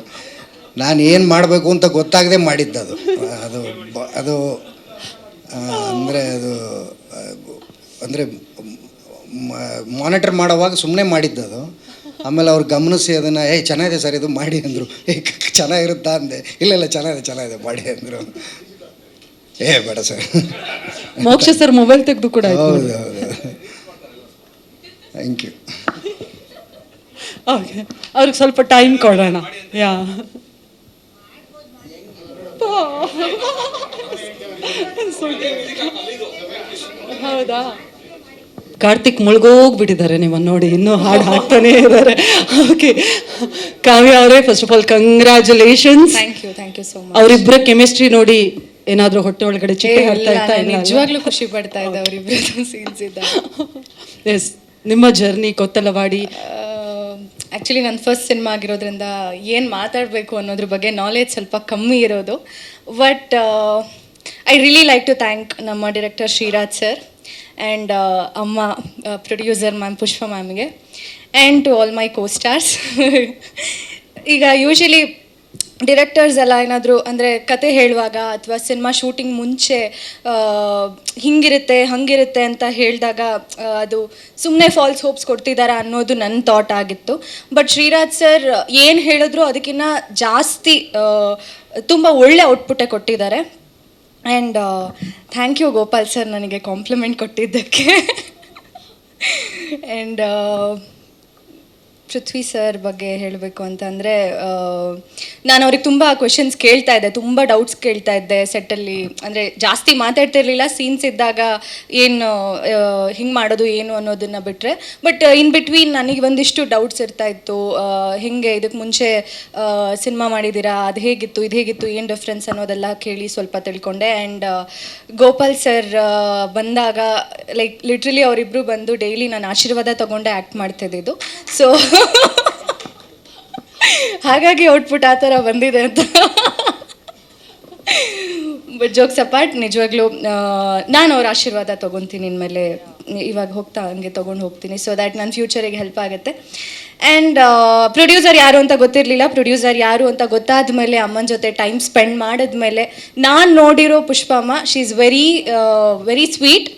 Speaker 8: ನಾನು ಏನು ಮಾಡಬೇಕು ಅಂತ ಗೊತ್ತಾಗದೆ ಮಾಡಿದ್ದು ಅದು ಅಂದರೆ ಮಾನಿಟರ್ ಮಾಡೋವಾಗ ಸುಮ್ಮನೆ ಮಾಡಿದ್ದದು. ಆಮೇಲೆ ಅವ್ರು ಗಮನಿಸಿ ಅದನ್ನು ಚೆನ್ನಾಗಿದೆ ಸರ್ ಇದು ಮಾಡಿ ಅಂದರು. ಚೆನ್ನಾಗಿರುತ್ತಾ ಅಂದೆ. ಇಲ್ಲ ಚೆನ್ನಾಗಿದೆ ಮಾಡಿ ಅಂದರು. ಬೇಡ ಸರ್.
Speaker 2: ಮೋಕ್ಷ ಸರ್ ಮೊಬೈಲ್ ತೆಗೆದು ಕೂಡ
Speaker 8: ಹೌದು. Thank you.
Speaker 2: ಓಕೆ, ಅವ್ರಿಗೆ ಸ್ವಲ್ಪ ಟೈಮ್ ಕೊಡೋಣ. ಯಾ ಹೌದಾ? ಕಾರ್ತಿಕ್ ಮುಳುಗೋಗ್ಬಿಟ್ಟಿದ್ದಾರೆ ನಿಮ್ಮನ್ನು ನೋಡಿ, ಇನ್ನೂ ಹಾಡು ಹಾಕ್ತಾನೆ ಇದ್ದಾರೆ. ಓಕೆ, ಕಾವ್ಯ ಅವರೇ, first of all congratulations.
Speaker 9: Thank you so much.
Speaker 2: ಅವರಿಬ್ಬರ ಕೆಮಿಸ್ಟ್ರಿ ನೋಡಿ ಏನಾದರೂ ಹೊಟ್ಟೆ ಒಳಗಡೆ ಚಿಟ್ಟೆ ಹಾಕ್ತಾ ಇತ್ತಾ?
Speaker 9: ನಿಜವಾಗ್ಲೂ ಖುಷಿ ಪಡ್ತಾ ಇದ್ದೆ ಅವರಿಬ್ಬರದ್ದು ಸೀನ್ಸ್ ಇದ್ದ.
Speaker 2: ಎಸ್, ನಿಮ್ಮ ಜರ್ನಿ ಕೊತ್ತಲವಾಡಿ.
Speaker 9: ಆ್ಯಕ್ಚುಲಿ ನನ್ನ ಫಸ್ಟ್ ಸಿನಿಮಾ ಆಗಿರೋದ್ರಿಂದ ಏನು ಮಾತಾಡಬೇಕು ಅನ್ನೋದ್ರ ಬಗ್ಗೆ ನಾಲೆಜ್ ಸ್ವಲ್ಪ ಕಮ್ಮಿ ಇರೋದು. But I really like to thank ನಮ್ಮ ಡೈರೆಕ್ಟರ್ ಶ್ರೀರಾಜ್ ಸರ್ ಆ್ಯಂಡ್ ಅಮ್ಮ ಪ್ರೊಡ್ಯೂಸರ್ ಮ್ಯಾಮ್ ಪುಷ್ಪ ಮ್ಯಾಮ್ಗೆ and to all my co stars. ಈಗ ಯೂಶಲಿ ಡಿರೆಕ್ಟರ್ಸ್ ಎಲ್ಲ ಏನಾದರೂ ಅಂದರೆ ಕತೆ ಹೇಳುವಾಗ ಅಥವಾ ಸಿನಿಮಾ ಶೂಟಿಂಗ್ ಮುಂಚೆ ಹಂಗಿರುತ್ತೆ ಅಂತ ಹೇಳಿದಾಗ ಅದು ಸುಮ್ಮನೆ ಫಾಲ್ಸ್ ಹೋಪ್ಸ್ ಕೊಡ್ತಿದ್ದಾರೆ ಅನ್ನೋದು ನನ್ನ ಥಾಟ್ ಆಗಿತ್ತು. ಬಟ್ ಶ್ರೀರಾಜ್ ಸರ್ ಏನು ಹೇಳಿದ್ರು ಅದಕ್ಕಿಂತ ಜಾಸ್ತಿ ತುಂಬ ಒಳ್ಳೆ ಔಟ್ಪುಟ್ಟೇ ಕೊಟ್ಟಿದ್ದಾರೆ. And thank you Gopal sir ನನಗೆ ಕಾಂಪ್ಲಿಮೆಂಟ್ ಕೊಟ್ಟಿದ್ದಕ್ಕೆ. ಆ್ಯಂಡ್ ಪೃಥ್ವಿ ಸರ್ ಬಗ್ಗೆ ಹೇಳಬೇಕು ಅಂತಂದರೆ, ನಾನು ಅವ್ರಿಗೆ ತುಂಬ ಕ್ವೆಶನ್ಸ್ ಕೇಳ್ತಾ ಇದ್ದೆ, ತುಂಬ ಡೌಟ್ಸ್ ಕೇಳ್ತಾ ಇದ್ದೆ ಸೆಟ್ಟಲ್ಲಿ. ಅಂದರೆ ಜಾಸ್ತಿ ಮಾತಾಡ್ತಿರ್ಲಿಲ್ಲ, ಸೀನ್ಸ್ ಇದ್ದಾಗ ಏನು ಹಿಂಗೆ ಮಾಡೋದು ಏನು ಅನ್ನೋದನ್ನು ಬಿಟ್ಟರೆ. ಬಟ್ ಇನ್ ಬಿಟ್ವೀನ್ ನನಗೆ ಒಂದಿಷ್ಟು ಡೌಟ್ಸ್ ಇರ್ತಾ ಇತ್ತು. ಹಿಂಗೆ ಇದಕ್ಕೆ ಮುಂಚೆ ಸಿನಿಮಾ ಮಾಡಿದ್ದೀರಾ, ಅದು ಹೇಗಿತ್ತು ಇದು ಹೇಗಿತ್ತು ಏನು ಡಿಫ್ರೆನ್ಸ್ ಅನ್ನೋದೆಲ್ಲ ಕೇಳಿ ಸ್ವಲ್ಪ ತಿಳ್ಕೊಂಡೆ. ಆ್ಯಂಡ್ ಗೋಪಾಲ್ ಸರ್ ಬಂದಾಗ ಲೈಕ್ ಲಿಟ್ರಲಿ ಅವರಿಬ್ಬರು ಬಂದು ಡೈಲಿ ನಾನು ಆಶೀರ್ವಾದ ತೊಗೊಂಡೆ ಆ್ಯಕ್ಟ್ ಮಾಡ್ತಿದ್ದಿದ್ದು. ಸೊ ಹಾಗಾಗಿ ಔಟ್ಪುಟ್ ಆ ಥರ ಬಂದಿದೆ ಅಂತ. ಬಟ್ ಜೋಕ್ಸ್ ಅಪಾರ್ಟ್, ನಿಜವಾಗ್ಲೂ ನಾನು ಅವ್ರ ಆಶೀರ್ವಾದ ತೊಗೊತೀನಿ ಇನ್ಮೇಲೆ. ಇವಾಗ ಹಂಗೆ ತೊಗೊಂಡು ಹೋಗ್ತೀನಿ, ಸೊ ದ್ಯಾಟ್ ನನ್ನ ಫ್ಯೂಚರಿಗೆ ಹೆಲ್ಪ್ ಆಗುತ್ತೆ. ಆ್ಯಂಡ್ ಪ್ರೊಡ್ಯೂಸರ್ ಯಾರು ಅಂತ ಗೊತ್ತಿರಲಿಲ್ಲ. ಪ್ರೊಡ್ಯೂಸರ್ ಯಾರು ಅಂತ ಗೊತ್ತಾದ ಮೇಲೆ, ಅಮ್ಮನ ಜೊತೆ ಟೈಮ್ ಸ್ಪೆಂಡ್ ಮಾಡಿದ್ಮೇಲೆ ನಾನು ನೋಡಿರೋ Pushpamma, she is very sweet.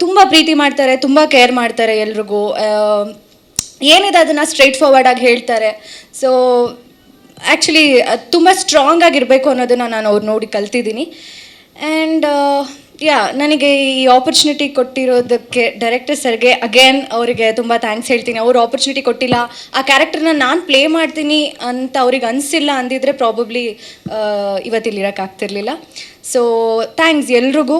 Speaker 9: ತುಂಬ ಪ್ರೀತಿ ಮಾಡ್ತಾರೆ, ತುಂಬ ಕೇರ್ ಮಾಡ್ತಾರೆ ಎಲ್ರಿಗೂ. ಏನಿದೆ ಅದನ್ನು ಸ್ಟ್ರೈಟ್ ಫಾರ್ವರ್ಡಾಗಿ ಹೇಳ್ತಾರೆ. ಸೊ ಆ್ಯಕ್ಚುಲಿ ತುಂಬ ಸ್ಟ್ರಾಂಗ್ ಆಗಿರಬೇಕು ಅನ್ನೋದನ್ನು ನಾನು ಅವ್ರು ನೋಡಿ ಕಲ್ತಿದ್ದೀನಿ. ಆ್ಯಂಡ್ ನನಗೆ ಈ ಆಪರ್ಚುನಿಟಿ ಕೊಟ್ಟಿರೋದಕ್ಕೆ ಡೈರೆಕ್ಟರ್ ಸರ್ಗೆ ಅಗೇನ್ ಅವರಿಗೆ ತುಂಬ ಥ್ಯಾಂಕ್ಸ್ ಹೇಳ್ತೀನಿ. ಅವರು ಆಪರ್ಚುನಿಟಿ ಕೊಟ್ಟಿಲ್ಲ, ಆ ಕ್ಯಾರೆಕ್ಟರ್ನ ನಾನು ಪ್ಲೇ ಮಾಡ್ತೀನಿ ಅಂತ ಅವ್ರಿಗೆ ಅನಿಸಿಲ್ಲ ಅಂದಿದ್ರೆ ಪ್ರಾಬಬ್ಲಿ ಇವತ್ತಿಲ್ಲಿರೋಕ್ಕಾಗ್ತಿರ್ಲಿಲ್ಲ. ಸೊ ಥ್ಯಾಂಕ್ಸ್ ಎಲ್ರಿಗೂ,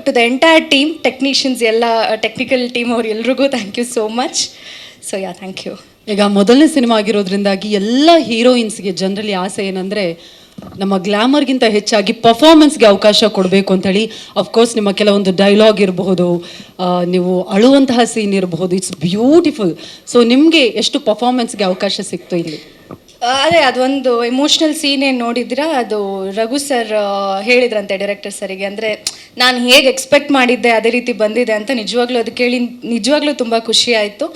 Speaker 9: to the entire team, technicians ಎಲ್ಲ, ಟೆಕ್ನಿಕಲ್ ಟೀಮ್ ಅವ್ರು ಎಲ್ರಿಗೂ thank you so much. So thank you.
Speaker 2: ಈಗ ಮೊದಲನೇ ಸಿನಿಮಾ ಆಗಿರೋದ್ರಿಂದಾಗಿ ಎಲ್ಲ ಹೀರೋಯಿನ್ಸ್ಗೆ ಜನರಲಿ ಆಸೆ ಏನಂದರೆ ನಮ್ಮ ಗ್ಲಾಮರ್ಗಿಂತ ಹೆಚ್ಚಾಗಿ ಪರ್ಫಾರ್ಮೆನ್ಸ್ಗೆ ಅವಕಾಶ ಕೊಡಬೇಕು ಅಂತೇಳಿ. ಅಫ್ಕೋರ್ಸ್ ನಿಮ್ಮ ಕೆಲವೊಂದು ಡೈಲಾಗ್ ಇರಬಹುದು, ನೀವು ಅಳುವಂತಹ ಸೀನ್ ಇರಬಹುದು, ಇಟ್ಸ್ ಬ್ಯೂಟಿಫುಲ್. ಸೊ ನಿಮಗೆ ಎಷ್ಟು ಪರ್ಫಾರ್ಮೆನ್ಸ್ಗೆ ಅವಕಾಶ ಸಿಕ್ತು ಇಲ್ಲಿ?
Speaker 9: ಅದೇ ಅದೊಂದು ಎಮೋಷ್ನಲ್ ಸೀನ್ ಏನು ನೋಡಿದ್ದೀರಾ, ಅದು ರಘು ಸರ್ ಹೇಳಿದ್ರಂತೆ ಡೈರೆಕ್ಟರ್ ಸರಿಗೆ. ಅಂದರೆ ನಾನು ಹೇಗೆ ಎಕ್ಸ್ಪೆಕ್ಟ್ ಮಾಡಿದ್ದೆ ಅದೇ ರೀತಿ ಬಂದಿದೆ ಅಂತ ನಿಜವಾಗ್ಲೂ ಅದು ಕೇಳಿ ನಿಜವಾಗ್ಲೂ ತುಂಬ ಖುಷಿ ಆಯಿತು.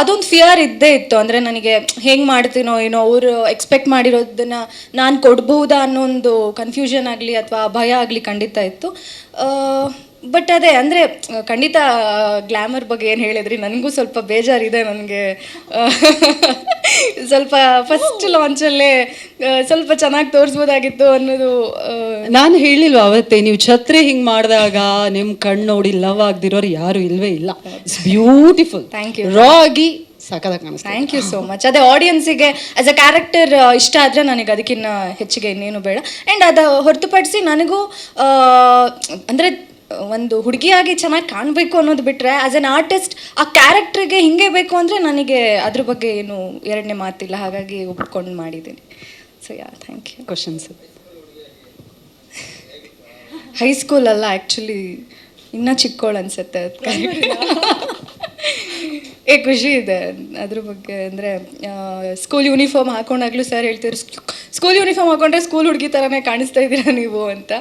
Speaker 9: ಅದೊಂದು ಫಿಯರ್ ಇದ್ದೇ ಇತ್ತು, ಅಂದರೆ ನನಗೆ ಹೆಂಗೆ ಮಾಡ್ತೀನೋ ಏನೋ, ಅವರು ಎಕ್ಸ್ಪೆಕ್ಟ್ ಮಾಡಿರೋದನ್ನು ನಾನು ಕೊಡ್ಬಹುದಾ ಅನ್ನೋ ಒಂದು ಕನ್ಫ್ಯೂಷನ್ ಆಗಲಿ ಅಥವಾ ಭಯ ಆಗಲಿ ಖಂಡಿತ ಇತ್ತು. ಬಟ್ ಅದೇ ಅಂದರೆ ಖಂಡಿತ ಗ್ಲ್ಯಾಮರ್ ಬಗ್ಗೆ ಏನು ಹೇಳಿದ್ರಿ, ನನಗೂ ಸ್ವಲ್ಪ ಬೇಜಾರಿದೆ. ನನಗೆ ಸ್ವಲ್ಪ ಫಸ್ಟ್ ಲಾಂಚಲ್ಲೇ ಸ್ವಲ್ಪ ಚೆನ್ನಾಗಿ ತೋರಿಸ್ಬೋದಾಗಿತ್ತು ಅನ್ನೋದು.
Speaker 2: ನಾನು ಹೇಳಿಲ್ವ ಅವತ್ತೇ, ನೀವು ಛತ್ರಿ ಹಿಂಗೆ ಮಾಡಿದಾಗ ನಿಮ್ಮ ಕಣ್ಣು ನೋಡಿ ಲವ್ ಆಗದಿರೋರು ಯಾರು ಇಲ್ವೇ ಇಲ್ಲ. It's beautiful.
Speaker 9: Thank you.
Speaker 2: ರಾ ಆಗಿ ಸಖತ್ತಾಗಿ ಕಾಣಿಸ್ತಾ.
Speaker 9: Thank you so much. ಅದೇ ಆಡಿಯನ್ಸಿಗೆ ಆಸ್ ಅ ಕ್ಯಾರೆಕ್ಟರ್ ಇಷ್ಟ ಆದರೆ ನನಗೆ ಅದಕ್ಕಿಂತ ಹೆಚ್ಚಿಗೆ ಇನ್ನೇನು ಬೇಡ. ಆ್ಯಂಡ್ ಅದು ಹೊರತುಪಡಿಸಿ ನನಗೂ ಅಂದರೆ ಒಂದು ಹುಡುಗಿಯಾಗಿ ಚೆನ್ನಾಗಿ ಕಾಣಬೇಕು ಅನ್ನೋದು ಬಿಟ್ಟರೆ ಆ್ಯಸ್ ಅನ್ ಆರ್ಟಿಸ್ಟ್ ಆ ಕ್ಯಾರೆಕ್ಟ್ರಿಗೆ ಹಿಂಗೆ ಬೇಕು ಅಂದರೆ ನನಗೆ ಅದ್ರ ಬಗ್ಗೆ ಏನು ಎರಡನೇ ಮಾತಿಲ್ಲ, ಹಾಗಾಗಿ ಒಪ್ಕೊಂಡು ಮಾಡಿದ್ದೀನಿ. So yeah, thank you.
Speaker 2: Questions
Speaker 9: ಹೈಸ್ಕೂಲಲ್ಲ ಆ್ಯಕ್ಚುಲಿ, ಇನ್ನೂ ಚಿಕ್ಕವಳು ಅನಿಸುತ್ತೆ ಅದಕ್ಕೆ. ಖುಷಿ ಇದೆ ಅದ್ರ ಬಗ್ಗೆ. ಅಂದರೆ ಸ್ಕೂಲ್ ಯೂನಿಫಾರ್ಮ್ ಹಾಕೊಂಡಾಗಲೂ ಸರ್ ಹೇಳ್ತಿದ್ರು, ಸ್ಕೂಲ್ ಯೂನಿಫಾರ್ಮ್ ಹಾಕೊಂಡ್ರೆ ಸ್ಕೂಲ್ ಹುಡುಗಿ ಥರನೇ ಕಾಣಿಸ್ತಾ ಇದ್ದೀರಾ ನೀವು ಅಂತ.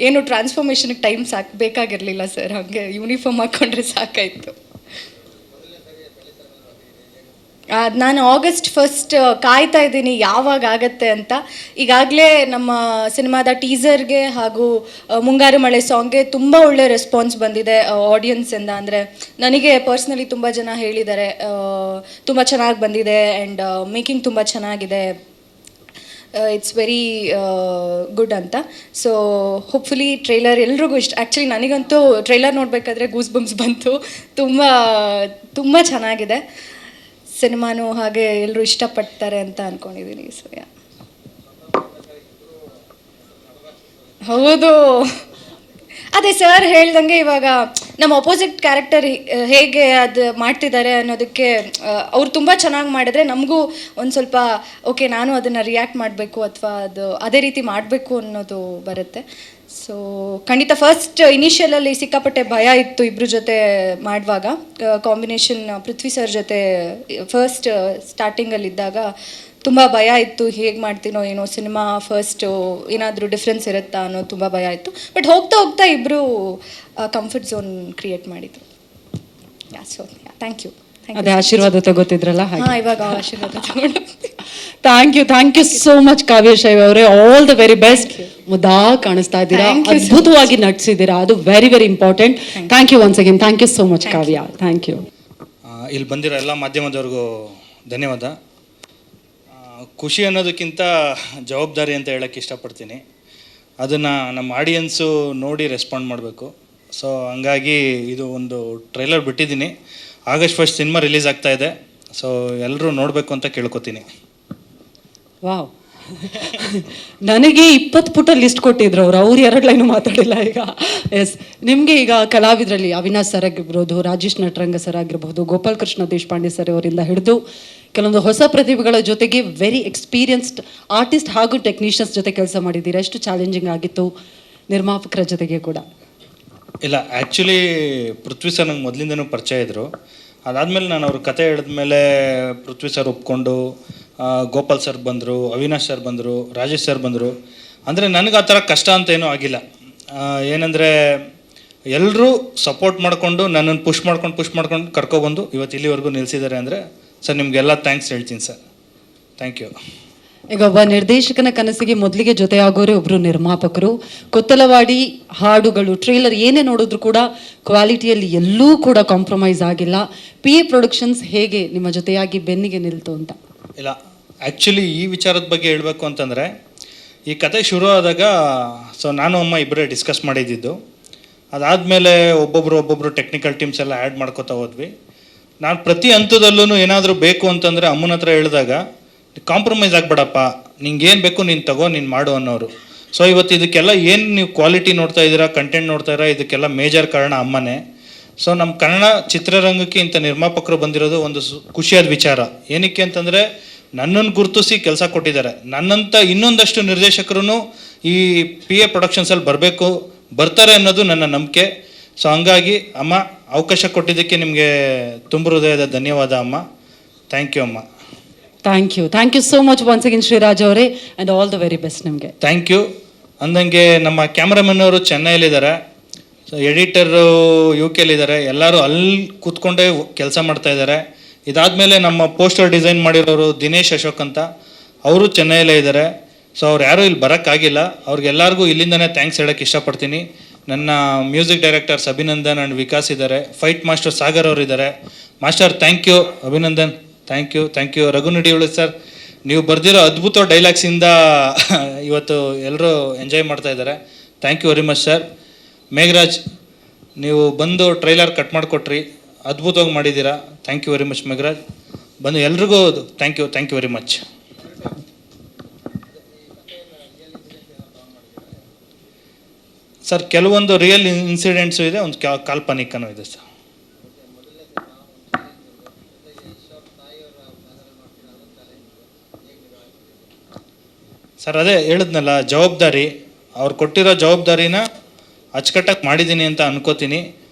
Speaker 9: ಏನು ಟ್ರಾನ್ಸ್ಫಾರ್ಮೇಷನ್ಗೆ ಟೈಮ್ ಬೇಕಾಗಿರಲಿಲ್ಲ ಸರ್, ಹಾಗೆ ಯೂನಿಫಾರ್ಮ್ ಹಾಕ್ಕೊಂಡ್ರೆ ಸಾಕಾಯಿತು. ನಾನು August 1 ಕಾಯ್ತಾ ಇದ್ದೀನಿ ಯಾವಾಗ ಆಗತ್ತೆ ಅಂತ. ಈಗಾಗಲೇ ನಮ್ಮ ಸಿನಿಮಾದ ಟೀಸರ್ಗೆ ಹಾಗೂ ಮುಂಗಾರು ಮಳೆ ಸಾಂಗ್ಗೆ ತುಂಬ ಒಳ್ಳೆ ರೆಸ್ಪಾನ್ಸ್ ಬಂದಿದೆ ಆಡಿಯನ್ಸಿಂದ. ಅಂದರೆ ನನಗೆ ಪರ್ಸ್ನಲಿ ತುಂಬ ಜನ ಹೇಳಿದ್ದಾರೆ ತುಂಬ ಚೆನ್ನಾಗಿ ಬಂದಿದೆ ಆ್ಯಂಡ್ ಮೇಕಿಂಗ್ ತುಂಬ ಚೆನ್ನಾಗಿದೆ, ಇಟ್ಸ್ ವೆರಿ ಗುಡ್ ಅಂತ. ಸೊ ಹೋಪ್ಫುಲಿ ಟ್ರೈಲರ್ ಎಲ್ರಿಗೂ ಇಷ್ಟ. ಆ್ಯಕ್ಚುಲಿ ನನಗಂತೂ ಟ್ರೈಲರ್ ನೋಡಬೇಕಾದ್ರೆ ಗೂಸ್ ಬಂಪ್ಸ್ ಬಂತು. ತುಂಬ ತುಂಬ ಚೆನ್ನಾಗಿದೆ ಸಿನಿಮಾನು, ಹಾಗೆ ಎಲ್ಲರೂ ಇಷ್ಟಪಡ್ತಾರೆ ಅಂತ ಅಂದ್ಕೊಂಡಿದ್ದೀನಿ. ಸೊ ಹೌದು, ಅದೇ ಸರ್ ಹೇಳ್ದಂಗೆ ಇವಾಗ ನಮ್ಮ ಅಪೋಸಿಟ್ ಕ್ಯಾರೆಕ್ಟರ್ ಹೇಗೆ ಅದು ಮಾಡ್ತಿದ್ದಾರೆ ಅನ್ನೋದಕ್ಕೆ ಅವ್ರು ತುಂಬ ಚೆನ್ನಾಗಿ ಮಾಡಿದ್ರೆ ನಮಗೂ ಒಂದು ಸ್ವಲ್ಪ ಓಕೆ ನಾನು ಅದನ್ನು ರಿಯಾಕ್ಟ್ ಮಾಡಬೇಕು ಅಥವಾ ಅದು ಅದೇ ರೀತಿ ಮಾಡಬೇಕು ಅನ್ನೋದು ಬರುತ್ತೆ. ಸೊ ಖಂಡಿತ ಫಸ್ಟ್ ಇನಿಷಿಯಲಲ್ಲಿ ಸಿಕ್ಕಾಪಟ್ಟೆ ಭಯ ಇತ್ತು ಇಬ್ಬರ ಜೊತೆ ಮಾಡುವಾಗ. ಕಾಂಬಿನೇಷನ್ ಪೃಥ್ವಿ ಸರ್ ಜೊತೆ ಫಸ್ಟ್ ಸ್ಟಾರ್ಟಿಂಗಲ್ಲಿದ್ದಾಗ ತುಂಬ ಭಯ ಇತ್ತು, ಹೇಗೆ ಮಾಡ್ತೀನೋ ಏನೋ, ಸಿನಿಮಾ ಫಸ್ಟು ಏನಾದರೂ ಡಿಫ್ರೆನ್ಸ್ ಇರುತ್ತಾ ಅನ್ನೋ ತುಂಬ ಭಯ ಇತ್ತು. ಬಟ್ ಹೋಗ್ತಾ ಹೋಗ್ತಾ ಇಬ್ಬರು ಕಂಫರ್ಟ್ ಝೋನ್ ಕ್ರಿಯೇಟ್ ಮಾಡಿದರು. So thank you.
Speaker 2: ಅದೇ ಆಶೀರ್ವಾದ ತಗೋತಿದ್ರಲ್ಲ ಹಾಗೆ.
Speaker 9: ಹಾಂ, ಇವಾಗ ಆಶೀರ್ವಾದ ತಗೊಂಡು.
Speaker 2: Thank you so much Kavya Shaiv ಅವರೇ. All the very best. ಮುದ್ದಾ ಕಾಣಿಸ್ತಾ ಇದ್ದೀರಾ, ಅದ್ಭುತವಾಗಿ ನಟಿಸಿದ್ದೀರಾ, ಅದು very very important. Thank you once again. Thank you so much Kavya. Thank you.
Speaker 10: ಇಲ್ಲಿ ಬಂದಿರೋ ಎಲ್ಲ ಮಾಧ್ಯಮದವ್ರಿಗೂ ಧನ್ಯವಾದ. ಖುಷಿ ಅನ್ನೋದಕ್ಕಿಂತ ಜವಾಬ್ದಾರಿ ಅಂತ ಹೇಳೋಕ್ಕೆ ಇಷ್ಟಪಡ್ತೀನಿ. ಅದನ್ನು ನಮ್ಮ ಆಡಿಯನ್ಸು ನೋಡಿ ರೆಸ್ಪಾಂಡ್ ಮಾಡಬೇಕು. ಸೊ ಹಂಗಾಗಿ ಇದು ಒಂದು ಟ್ರೈಲರ್ ಬಿಟ್ಟಿದ್ದೀನಿ. August 1 ಸಿನಿಮಾ ರಿಲೀಸ್ ಆಗ್ತಾ ಇದೆ. ಸೊ ಎಲ್ಲರೂ ನೋಡಬೇಕು ಅಂತ ಕೇಳ್ಕೊತೀನಿ.
Speaker 2: ವಾವ್, ನನಗೆ 20 ಪುಟ ಲಿಸ್ಟ್ ಕೊಟ್ಟಿದ್ರು ಅವ್ರು 2 ಲೈನು ಮಾತಾಡಿಲ್ಲ ಈಗ. ಎಸ್, ನಿಮಗೆ ಈಗ ಕಲಾವಿದರಲ್ಲಿ ಅವಿನಾಶ್ ಸರ್ ಆಗಿರ್ಬೋದು, ರಾಜೇಶ್ ನಟರಂಗ ಸರ್ ಆಗಿರ್ಬೋದು, ಗೋಪಾಲ್ ಕೃಷ್ಣ ದೇಶಪಾಂಡೆ ಸರ್ ಅವರಿಂದ ಹಿಡಿದು ಕೆಲವೊಂದು ಹೊಸ ಪ್ರತಿಭೆಗಳ ಜೊತೆಗೆ ವೆರಿ ಎಕ್ಸ್ಪೀರಿಯನ್ಸ್ಡ್ ಆರ್ಟಿಸ್ಟ್ ಹಾಗೂ ಟೆಕ್ನಿಷಿಯನ್ಸ್ ಜೊತೆ ಕೆಲಸ ಮಾಡಿದ್ದೀರಾ. ಎಷ್ಟು ಚಾಲೆಂಜಿಂಗ್ ಆಗಿತ್ತು ನಿರ್ಮಾಪಕರ ಜೊತೆಗೆ ಕೂಡ?
Speaker 10: ಇಲ್ಲ, ಆ್ಯಕ್ಚುಲಿ ಪೃಥ್ವಿ ಸರ್ ನಂಗೆ ಮೊದಲಿಂದನೂ ಪರಿಚಯ ಇದ್ದರು. ಅದಾದಮೇಲೆ ನಾನು ಅವ್ರ ಕತೆ ಹೇಳಿದ್ಮೇಲೆ ಪೃಥ್ವಿ ಸರ್ ಒಪ್ಕೊಂಡು ಗೋಪಾಲ್ ಸರ್ ಬಂದರು, ಅವಿನಾಶ್ ಸರ್ ಬಂದರು, ರಾಜೇಶ್ ಸರ್ ಬಂದರು. ಅಂದರೆ ನನಗೆ ಆ ಥರ ಕಷ್ಟ ಅಂತ ಏನೂ ಆಗಿಲ್ಲ. ಏನಂದರೆ ಎಲ್ಲರೂ ಸಪೋರ್ಟ್ ಮಾಡಿಕೊಂಡು ನನ್ನನ್ನು ಪುಷ್ ಮಾಡ್ಕೊಂಡು ಕರ್ಕೊಬಂದು ಇವತ್ತು ಇಲ್ಲಿವರೆಗೂ ನಿಲ್ಲಿಸಿದ್ದಾರೆ. ಅಂದರೆ ಸರ್ ನಿಮಗೆಲ್ಲ ಥ್ಯಾಂಕ್ಸ್ ಹೇಳ್ತೀನಿ ಸರ್. Thank you.
Speaker 2: ಈಗ ಒಬ್ಬ ನಿರ್ದೇಶಕನ ಕನಸಿಗೆ ಮೊದಲಿಗೆ ಜೊತೆಯಾಗೋರೆ ಒಬ್ಬರು ನಿರ್ಮಾಪಕರು. ಕೊತ್ತಲವಾಡಿ ಹಾಡುಗಳು ಟ್ರೇಲರ್ ಏನೇ ನೋಡಿದ್ರು ಕೂಡ ಕ್ವಾಲಿಟಿಯಲ್ಲಿ ಎಲ್ಲೂ ಕೂಡ ಕಾಂಪ್ರಮೈಸ್ ಆಗಿಲ್ಲ. PA ಪ್ರೊಡಕ್ಷನ್ಸ್ ಹೇಗೆ ನಿಮ್ಮ ಜೊತೆಯಾಗಿ ಬೆನ್ನಿಗೆ ನಿಲ್ತು ಅಂತ?
Speaker 10: ಇಲ್ಲ, ಆ್ಯಕ್ಚುಲಿ ಈ ವಿಚಾರದ ಬಗ್ಗೆ ಹೇಳಬೇಕು ಅಂತಂದರೆ, ಈ ಕತೆ ಶುರು ಆದಾಗ ನಾನು ಅಮ್ಮ ಇಬ್ಬರೇ ಡಿಸ್ಕಸ್ ಮಾಡಿದ್ದು. ಅದಾದಮೇಲೆ ಒಬ್ಬೊಬ್ಬರು ಟೆಕ್ನಿಕಲ್ ಟೀಮ್ಸ್ ಎಲ್ಲ ಆ್ಯಡ್ ಮಾಡ್ಕೋತಾ ಹೋದ್ವಿ. ನಾನು ಪ್ರತಿ ಹಂತದಲ್ಲೂ ಏನಾದರೂ ಬೇಕು ಅಂತಂದರೆ ಅಮ್ಮನ ಹತ್ರ ಹೇಳಿದಾಗ ಕಾಂಪ್ರಮೈಸ್ ಆಗಬೇಡಪ್ಪ, ನಿಂಗೇನು ಬೇಕು ನೀನು ತಗೋ, ನೀನು ಮಾಡು ಅನ್ನೋರು. ಸೊ ಇವತ್ತು ಇದಕ್ಕೆಲ್ಲ ಏನು ನೀವು ಕ್ವಾಲಿಟಿ ನೋಡ್ತಾ ಇದ್ದೀರಾ, ಕಂಟೆಂಟ್ ನೋಡ್ತಾ ಇದ್ದೀರಾ, ಇದಕ್ಕೆಲ್ಲ ಮೇಜರ್ ಕಾರಣ ಅಮ್ಮನೇ. ಸೊ ನಮ್ಮ ಕನ್ನಡ ಚಿತ್ರರಂಗಕ್ಕೆ ಇಂಥ ನಿರ್ಮಾಪಕರು ಬಂದಿರೋದು ಒಂದು ಖುಷಿಯಾದ ವಿಚಾರ. ಏನಕ್ಕೆ ಅಂತಂದರೆ ನನ್ನನ್ನು ಗುರುತಿಸಿ ಕೆಲಸ ಕೊಟ್ಟಿದ್ದಾರೆ. ನನ್ನಂಥ ಇನ್ನೊಂದಷ್ಟು ನಿರ್ದೇಶಕರು ಈ PA ಪ್ರೊಡಕ್ಷನ್ಸಲ್ಲಿ ಬರ್ತಾರೆ ಅನ್ನೋದು ನನ್ನ ನಂಬಿಕೆ. ಸೊ ಹಂಗಾಗಿ ಅಮ್ಮ, ಅವಕಾಶ ಕೊಟ್ಟಿದ್ದಕ್ಕೆ ನಿಮಗೆ ತುಂಬ ಹೃದಯದ ಧನ್ಯವಾದ ಅಮ್ಮ. ಥ್ಯಾಂಕ್ ಯು ಅಮ್ಮ.
Speaker 2: Thank you so much once again Shriraj ಅವರೇ, and all the very best ನಿಮಗೆ.
Speaker 10: Thank you. ಅಂದಂಗೆ ನಮ್ಮ ಕ್ಯಾಮ್ರಾಮನ್ ಅವರು ಚೆನ್ನೈಲಿದ್ದಾರೆ. ಸೊ ಎಡಿಟರು ಯು ಕೆಲಿದ್ದಾರೆ, ಎಲ್ಲರೂ ಅಲ್ಲಿ ಕೂತ್ಕೊಂಡೇ ಕೆಲಸ ಮಾಡ್ತಾ ಇದ್ದಾರೆ. ಇದಾದಮೇಲೆ ನಮ್ಮ ಪೋಸ್ಟರ್ ಡಿಸೈನ್ ಮಾಡಿರೋರು ದಿನೇಶ್ ಅಶೋಕ್ ಅಂತ, ಅವರು ಚೆನ್ನೈಯಲ್ಲೇ ಇದ್ದಾರೆ. ಸೊ ಅವ್ರು ಯಾರೂ ಇಲ್ಲಿ ಬರೋಕ್ಕಾಗಿಲ್ಲ, ಅವ್ರಿಗೆಲ್ಲರಿಗೂ ಇಲ್ಲಿಂದನೇ ಥ್ಯಾಂಕ್ಸ್ ಹೇಳೋಕ್ಕೆ ಇಷ್ಟಪಡ್ತೀನಿ. ನನ್ನ music directors Abhinandan and Vikas ಇದ್ದಾರೆ, ಫೈಟ್ ಮಾಸ್ಟರ್ ಸಾಗರ್ ಅವರು ಇದ್ದಾರೆ. Master thank you, Abhinandan thank you. Raghu ನಡಿಯೋಳು ಸರ್, ನೀವು ಬರೆದಿರೋ ಅದ್ಭುತ ಡೈಲಾಗ್ಸಿಂದ ಇವತ್ತು ಎಲ್ಲರೂ ಎಂಜಾಯ್ ಮಾಡ್ತಾ ಇದ್ದಾರೆ. Thank you very much sir. Megharaj, ನೀವು ಬಂದು ಟ್ರೈಲರ್ ಕಟ್ ಮಾಡಿಕೊಟ್ರಿ, ಅದ್ಭುತವಾಗಿ ಮಾಡಿದ್ದೀರಾ. Thank you very much Megharaj. ಬಂದು ಎಲ್ರಿಗೂ thank you very much. Sir ಕೆಲವೊಂದು ರಿಯಲ್ ಇನ್ಸಿಡೆಂಟ್ಸು ಇದೆ, ಒಂದು ಕಾಲ್ಪನಿಕನೂ ಇದೆ ಸರ್. ಸರ್ ಅದೇ ಹೇಳಿದ್ನಲ್ಲ, ಜವಾಬ್ದಾರಿ, ಅವ್ರು ಕೊಟ್ಟಿರೋ ಜವಾಬ್ದಾರಿನ ಅಚ್ಚುಕಟ್ಟಾಗಿ ಮಾಡಿದ್ದೀನಿ ಅಂತ ಅನ್ಕೋತೀನಿ.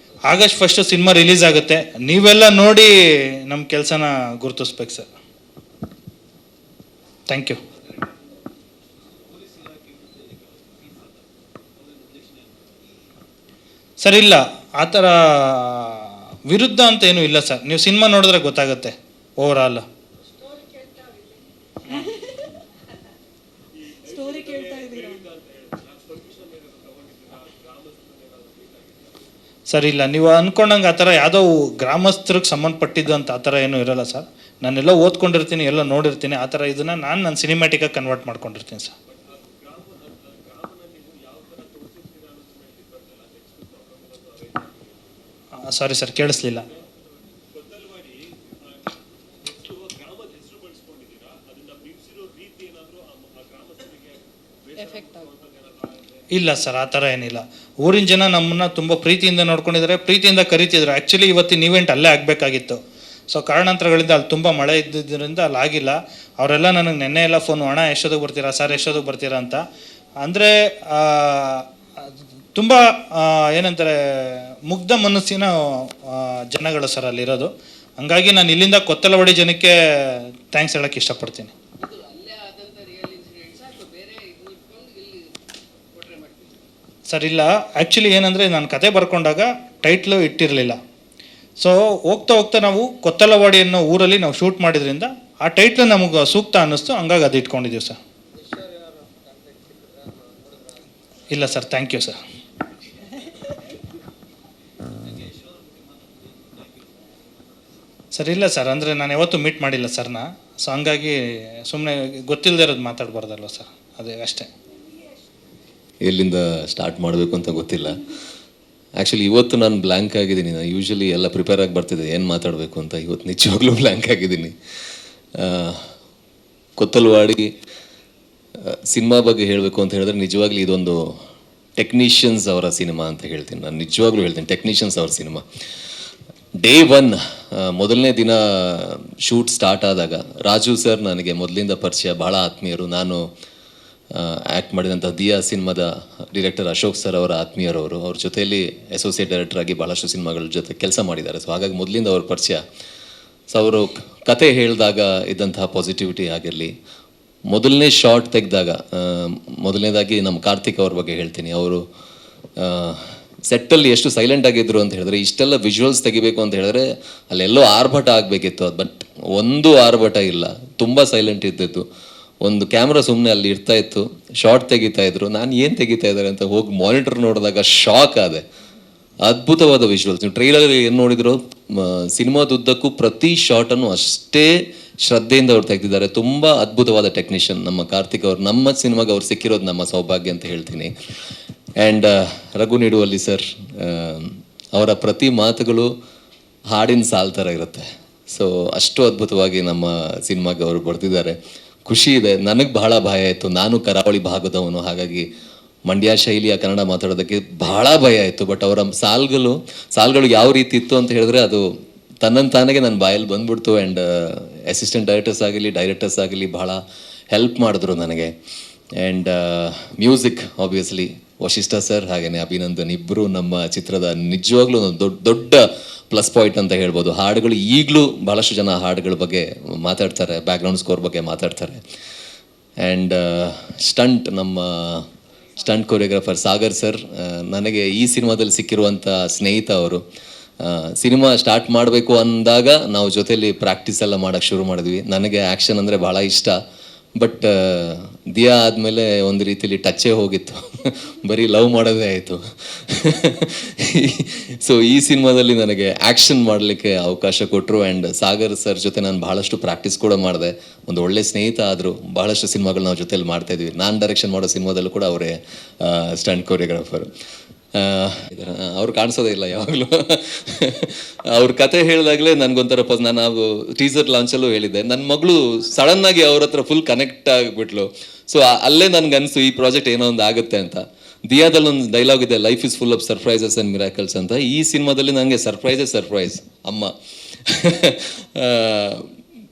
Speaker 10: ಆಗಸ್ಟ್ 1 ಸಿನಿಮಾ ರಿಲೀಸ್ ಆಗುತ್ತೆ, ನೀವೆಲ್ಲ ನೋಡಿ ನಮ್ಮ ಕೆಲಸನ ಗುರುತಿಸ್ಬೇಕು ಸರ್. Thank you. ಸರ್ ಇಲ್ಲ, ಆ ಥರ ವಿರುದ್ಧ ಅಂತ ಏನೂ ಇಲ್ಲ ಸರ್, ನೀವು ಸಿನಿಮಾ ನೋಡಿದ್ರೆ ಗೊತ್ತಾಗುತ್ತೆ ಓವರ್ ಆಲ್. ಸರ್ ಇಲ್ಲ, ನೀವು ಅಂದ್ಕೊಂಡಂಗೆ ಆ ಥರ ಯಾವುದೋ ಗ್ರಾಮಸ್ಥರಿಗೆ ಸಂಬಂಧಪಟ್ಟಿದ್ದು ಅಂತ ಆ ಥರ ಏನೂ ಇರೋಲ್ಲ ಸರ್. ನಾನೆಲ್ಲ ಓದ್ಕೊಂಡಿರ್ತೀನಿ, ಎಲ್ಲ ನೋಡಿರ್ತೀನಿ, ಆ ಥರ ಇದನ್ನು ನನ್ನ ಸಿನಿಮ್ಯಾಟಿಕಾಗಿ ಕನ್ವರ್ಟ್ ಮಾಡ್ಕೊಂಡಿರ್ತೀನಿ ಸರ್. ಸಾರಿ ಸರ್, ಕೇಳಿಸ್ಲಿಲ್ಲ. ಇಲ್ಲ ಸರ್, ಆ ಥರ ಏನಿಲ್ಲ. ಊರಿನ ಜನ ನಮ್ಮನ್ನು ತುಂಬ ಪ್ರೀತಿಯಿಂದ ನೋಡ್ಕೊಂಡಿದ್ದಾರೆ, ಪ್ರೀತಿಯಿಂದ ಕರಿತಿದ್ರು. ಆ್ಯಕ್ಚುಲಿ ಇವತ್ತಿನ ಇವೆಂಟ್ ಅಲ್ಲೇ ಆಗಬೇಕಾಗಿತ್ತು. ಸೊ ಕಾರಣಾಂತರಗಳಿಂದ ಅಲ್ಲಿ ತುಂಬ ಮಳೆ ಇದ್ದಿದ್ದರಿಂದ ಅಲ್ಲಿ ಆಗಿಲ್ಲ. ಅವರೆಲ್ಲ ನನಗೆ ನೆನ್ನೆ ಎಲ್ಲ ಫೋನು, ಅಣ್ಣ ಎಷ್ಟೊತ್ತಿಗೆ ಬರ್ತೀರಾ ಸರ್, ಎಷ್ಟೊತ್ತಿಗೆ ಬರ್ತೀರಾ ಅಂತ. ಅಂದರೆ ತುಂಬ ಏನಂತಾರೆ, ಮುಗ್ಧ ಮನಸ್ಸಿನ ಜನಗಳು ಸರ್ ಅಲ್ಲಿರೋದು. ಹಂಗಾಗಿ ನಾನು ಇಲ್ಲಿಂದ ಕೊತ್ತಲವಾಡಿ ಜನಕ್ಕೆ ಥ್ಯಾಂಕ್ಸ್ ಹೇಳೋಕ್ಕೆ ಇಷ್ಟಪಡ್ತೀನಿ. ಸರ್ ಇಲ್ಲ, ಆ್ಯಕ್ಚುಲಿ ಏನಂದರೆ ನಾನು ಕತೆ ಬರ್ಕೊಂಡಾಗ ಟೈಟ್ಲು ಇಟ್ಟಿರಲಿಲ್ಲ. ಸೊ ಹೋಗ್ತಾ ನಾವು ಕೊತ್ತಲವಾಡಿ ಅನ್ನೋ ಊರಲ್ಲಿ ನಾವು ಶೂಟ್ ಮಾಡಿದ್ರಿಂದ ಆ ಟೈಟ್ಲು ನಮಗೆ ಸೂಕ್ತ ಅನ್ನಿಸ್ತು, ಹಂಗಾಗಿ ಅದು ಇಟ್ಕೊಂಡಿದ್ದೀವಿ ಸರ್. ಇಲ್ಲ sir, thank you sir. Sir ಇಲ್ಲ ಸರ್, ಅಂದರೆ ನಾನು ಯಾವತ್ತೂ ಮೀಟ್ ಮಾಡಿಲ್ಲ ಸರ್ನ. ಸೊ ಹಂಗಾಗಿ ಸುಮ್ಮನೆ ಗೊತ್ತಿಲ್ಲದೆ ಇರೋದು ಮಾತಾಡಬಾರ್ದಲ್ವ ಸರ್, ಅದೇ ಅಷ್ಟೇ.
Speaker 11: ಎಲ್ಲಿಂದ ಸ್ಟಾರ್ಟ್ ಮಾಡಬೇಕು ಅಂತ ಗೊತ್ತಿಲ್ಲ. ಆ್ಯಕ್ಚುಲಿ ಇವತ್ತು ನಾನು ಬ್ಲ್ಯಾಂಕ್ ಆಗಿದ್ದೀನಿ. ನಾನು ಯೂಶ್ವಲಿ ಎಲ್ಲ ಪ್ರಿಪೇರ್ ಆಗಿ ಬರ್ತಿದ್ದೆ ಏನು ಮಾತಾಡಬೇಕು ಅಂತ. ಇವತ್ತು ನಿಜವಾಗ್ಲೂ ಬ್ಲ್ಯಾಂಕ್ ಆಗಿದ್ದೀನಿ. ಕೊತ್ತಲವಾಡಿ ಸಿನಿಮಾ ಬಗ್ಗೆ ಹೇಳಬೇಕು ಅಂತ ಹೇಳಿದ್ರೆ ನಿಜವಾಗ್ಲೂ ಇದೊಂದು ಟೆಕ್ನಿಷಿಯನ್ಸ್ ಅವರ ಸಿನಿಮಾ ಅಂತ ಹೇಳ್ತೀನಿ. ನಾನು ನಿಜವಾಗ್ಲೂ ಹೇಳ್ತೀನಿ, ಟೆಕ್ನಿಷಿಯನ್ಸ್ ಅವರ ಸಿನಿಮಾ. ಡೇ 1 ಮೊದಲನೇ ದಿನ ಶೂಟ್ ಸ್ಟಾರ್ಟ್ ಆದಾಗ ರಾಜು ಸರ್ ನನಗೆ ಮೊದಲಿಂದ ಪರಿಚಯ, ಭಾಳ ಆತ್ಮೀಯರು. ನಾನು ಆ್ಯಕ್ಟ್ ಮಾಡಿದಂಥ ದಿಯಾ ಸಿನಿಮಾದ ಡೈರೆಕ್ಟರ್ ಅಶೋಕ್ ಸರ್ ಅವರ ಆತ್ಮೀಯರವರು. ಅವ್ರ ಜೊತೆಯಲ್ಲಿ ಅಸೋಸಿಯೇಟ್ ಡೈರೆಕ್ಟರ್ ಆಗಿ ಭಾಳಷ್ಟು ಸಿನಿಮಾಗಳ ಜೊತೆ ಕೆಲಸ ಮಾಡಿದ್ದಾರೆ. ಸೊ ಹಾಗಾಗಿ ಮೊದಲಿಂದ ಅವ್ರ ಪರಿಚಯ. ಸೊ ಅವರು ಕತೆ ಹೇಳಿದಾಗ ಇದ್ದಂತಹ ಪಾಸಿಟಿವಿಟಿ ಆಗಿರಲಿ, ಮೊದಲನೇ ಶಾರ್ಟ್ ತೆಗೆದಾಗ, ಮೊದಲನೇದಾಗಿ ನಮ್ಮ ಕಾರ್ತಿಕ್ ಅವ್ರ ಬಗ್ಗೆ ಹೇಳ್ತೀನಿ. ಅವರು ಸೆಟ್ಟಲ್ಲಿ ಎಷ್ಟು ಸೈಲೆಂಟ್ ಆಗಿದ್ರು ಅಂತ ಹೇಳಿದ್ರೆ, ಇಷ್ಟೆಲ್ಲ ವಿಜುವಲ್ಸ್ ತೆಗಿಬೇಕು ಅಂತ ಹೇಳಿದ್ರೆ ಅಲ್ಲೆಲ್ಲೋ ಆರ್ಭಟ ಆಗಬೇಕಿತ್ತು. ಅದು ಬಟ್ ಒಂದು ಆರ್ಭಟ ಇಲ್ಲ, ತುಂಬ ಸೈಲೆಂಟ್ ಇದ್ದಿತ್ತು. ಒಂದು ಕ್ಯಾಮ್ರಾ ಸುಮ್ಮನೆ ಅಲ್ಲಿ ಇರ್ತಾ ಇತ್ತು, ಶಾರ್ಟ್ ತೆಗಿತಾ ಇದ್ರು. ನಾನು ಏನು ತೆಗಿತಾ ಇದ್ದಾರೆ ಅಂತ ಹೋಗಿ ಮಾನಿಟರ್ ನೋಡಿದಾಗ ಶಾಕ್ ಆದೆ. ಅದ್ಭುತವಾದ ವಿಜುವಲ್ಸ್. ನೀವು ಟ್ರೈಲರ್ ಏನು ನೋಡಿದ್ರು, ಸಿನಿಮಾದುದ್ದಕ್ಕೂ ಪ್ರತಿ ಶಾರ್ಟನ್ನು ಅಷ್ಟೇ ಶ್ರದ್ಧೆಯಿಂದ ಅವ್ರು ತೆಗೆದಿದ್ದಾರೆ. ತುಂಬ ಅದ್ಭುತವಾದ ಟೆಕ್ನಿಷಿಯನ್ ನಮ್ಮ ಕಾರ್ತಿಕ್ ಅವರು. ನಮ್ಮ ಸಿನಿಮಾಗೆ ಅವ್ರು ಸಿಕ್ಕಿರೋದು ನಮ್ಮ ಸೌಭಾಗ್ಯ ಅಂತ ಹೇಳ್ತೀನಿ. ಆ್ಯಂಡ್ ರಘು ನಿಡುವಲ್ಲಿ ಸರ್, ಅವರ ಪ್ರತಿ ಮಾತುಗಳು ಹಾಡಿನ ಸಾಲ್ ಥರ ಇರುತ್ತೆ. ಸೊ ಅಷ್ಟು ಅದ್ಭುತವಾಗಿ ನಮ್ಮ ಸಿನಿಮಾಗೆ ಅವರು ಬರ್ತಿದ್ದಾರೆ. ಖುಷಿ ಇದೆ. ನನಗೆ ಬಹಳ ಭಯ ಇತ್ತು. ನಾನು ಕರಾವಳಿ ಭಾಗದವನು, ಹಾಗಾಗಿ ಮಂಡ್ಯ ಶೈಲಿಯ ಕನ್ನಡ ಮಾತಾಡೋದಕ್ಕೆ ಬಹಳ ಭಯ ಇತ್ತು. ಬಟ್ ಅವರ ಸಾಲ್ಗಳು ಯಾವ ರೀತಿ ಇತ್ತು ಅಂತ ಹೇಳಿದ್ರೆ ಅದು ತನ್ನಂತಾನಾಗೆ ನನ್ನ ಬಾಯಲ್ಲಿ ಬಂದ್ಬಿಡ್ತು. ಆ್ಯಂಡ್ ಅಸಿಸ್ಟೆಂಟ್ ಡೈರೆಕ್ಟರ್ಸ್ ಆಗಲಿ ಬಹಳ ಹೆಲ್ಪ್ ಮಾಡಿದ್ರು ನನಗೆ. And music obviously Vashishtha sir ಹಾಗೆಯೇ ಅಭಿನಂದನ್ ಇಬ್ಬರು ನಮ್ಮ ಚಿತ್ರದ ನಿಜವಾಗ್ಲೂ ದೊಡ್ಡ ಪ್ಲಸ್ ಪಾಯಿಂಟ್ ಅಂತ ಹೇಳ್ಬೋದು. ಹಾಡುಗಳು ಈಗಲೂ ಭಾಳಷ್ಟು ಜನ ಹಾಡುಗಳ ಬಗ್ಗೆ ಮಾತಾಡ್ತಾರೆ, ಬ್ಯಾಕ್ಗ್ರೌಂಡ್ ಸ್ಕೋರ್ ಬಗ್ಗೆ ಮಾತಾಡ್ತಾರೆ. ಆ್ಯಂಡ್ ಸ್ಟಂಟ್ ನಮ್ಮ ಸ್ಟಂಟ್ ಕೊರಿಯೋಗ್ರಾಫರ್ ಸಾಗರ್ ಸರ್, ನನಗೆ ಈ ಸಿನಿಮಾದಲ್ಲಿ ಸಿಕ್ಕಿರುವಂಥ ಸ್ನೇಹಿತ ಅವರು. ಸಿನಿಮಾ ಸ್ಟಾರ್ಟ್ ಮಾಡಬೇಕು ಅಂದಾಗ ನಾವು ಜೊತೆಲಿ ಪ್ರಾಕ್ಟೀಸ್ ಎಲ್ಲ ಮಾಡೋಕ್ಕೆ ಶುರು ಮಾಡಿದ್ವಿ. ನನಗೆ ಆ್ಯಕ್ಷನ್ ಅಂದರೆ ಭಾಳ ಇಷ್ಟ. ಬಟ್ ದಿಯಾ ಆದಮೇಲೆ ಒಂದು ರೀತಿಲಿ ಟಚ್ಚೇ ಹೋಗಿತ್ತು, ಬರೀ ಲವ್ ಮಾಡೋದೇ ಆಯಿತು. ಸೊ ಈ ಸಿನಿಮಾದಲ್ಲಿ ನನಗೆ ಆ್ಯಕ್ಷನ್ ಮಾಡಲಿಕ್ಕೆ ಅವಕಾಶ ಕೊಟ್ಟರು. ಆ್ಯಂಡ್ ಸಾಗರ್ ಸರ್ ಜೊತೆ ನಾನು ಭಾಳಷ್ಟು ಪ್ರಾಕ್ಟೀಸ್ ಕೂಡ ಮಾಡಿದೆ. ಒಂದು ಒಳ್ಳೆ ಸ್ನೇಹಿತ ಆದರು. ಭಾಳಷ್ಟು ಸಿನಿಮಾಗಳು ನಾವು ಜೊತೆಲಿ ಮಾಡ್ತಾಯಿದ್ವಿ. ನಾನು ಡೈರೆಕ್ಷನ್ ಮಾಡೋ ಸಿನಿಮಾದಲ್ಲೂ ಕೂಡ ಅವರೇ ಸ್ಟಂಟ್ ಕೊರಿಯೋಗ್ರಾಫರ್. ಅವ್ರು ಕಾಣಿಸೋದೇ ಇಲ್ಲ ಯಾವಾಗಲೂ. ಅವ್ರ ಕತೆ ಹೇಳಿದಾಗಲೇ ನನಗೊಂಥರ ನಾನು ಟೀಸರ್ ಲಾಂಚಲ್ಲೂ ಹೇಳಿದ್ದೆ, ನನ್ನ ಮಗಳು ಸಡನ್ನಾಗಿ ಅವ್ರ ಹತ್ರ ಫುಲ್ ಕನೆಕ್ಟ್ ಆಗಿಬಿಟ್ಲು. ಸೊ ಅಲ್ಲೇ ನನಗನ್ಸು ಈ ಪ್ರಾಜೆಕ್ಟ್ ಏನೋ ಒಂದು ಆಗುತ್ತೆ ಅಂತ. ದಿಯಾದಲ್ಲಿ ಒಂದು ಡೈಲಾಗ್ ಇದೆ, life is full of surprises and miracles ಅಂತ. ಈ ಸಿನಿಮಾದಲ್ಲಿ ನನಗೆ ಸರ್ಪ್ರೈಸ್ ಅಮ್ಮ.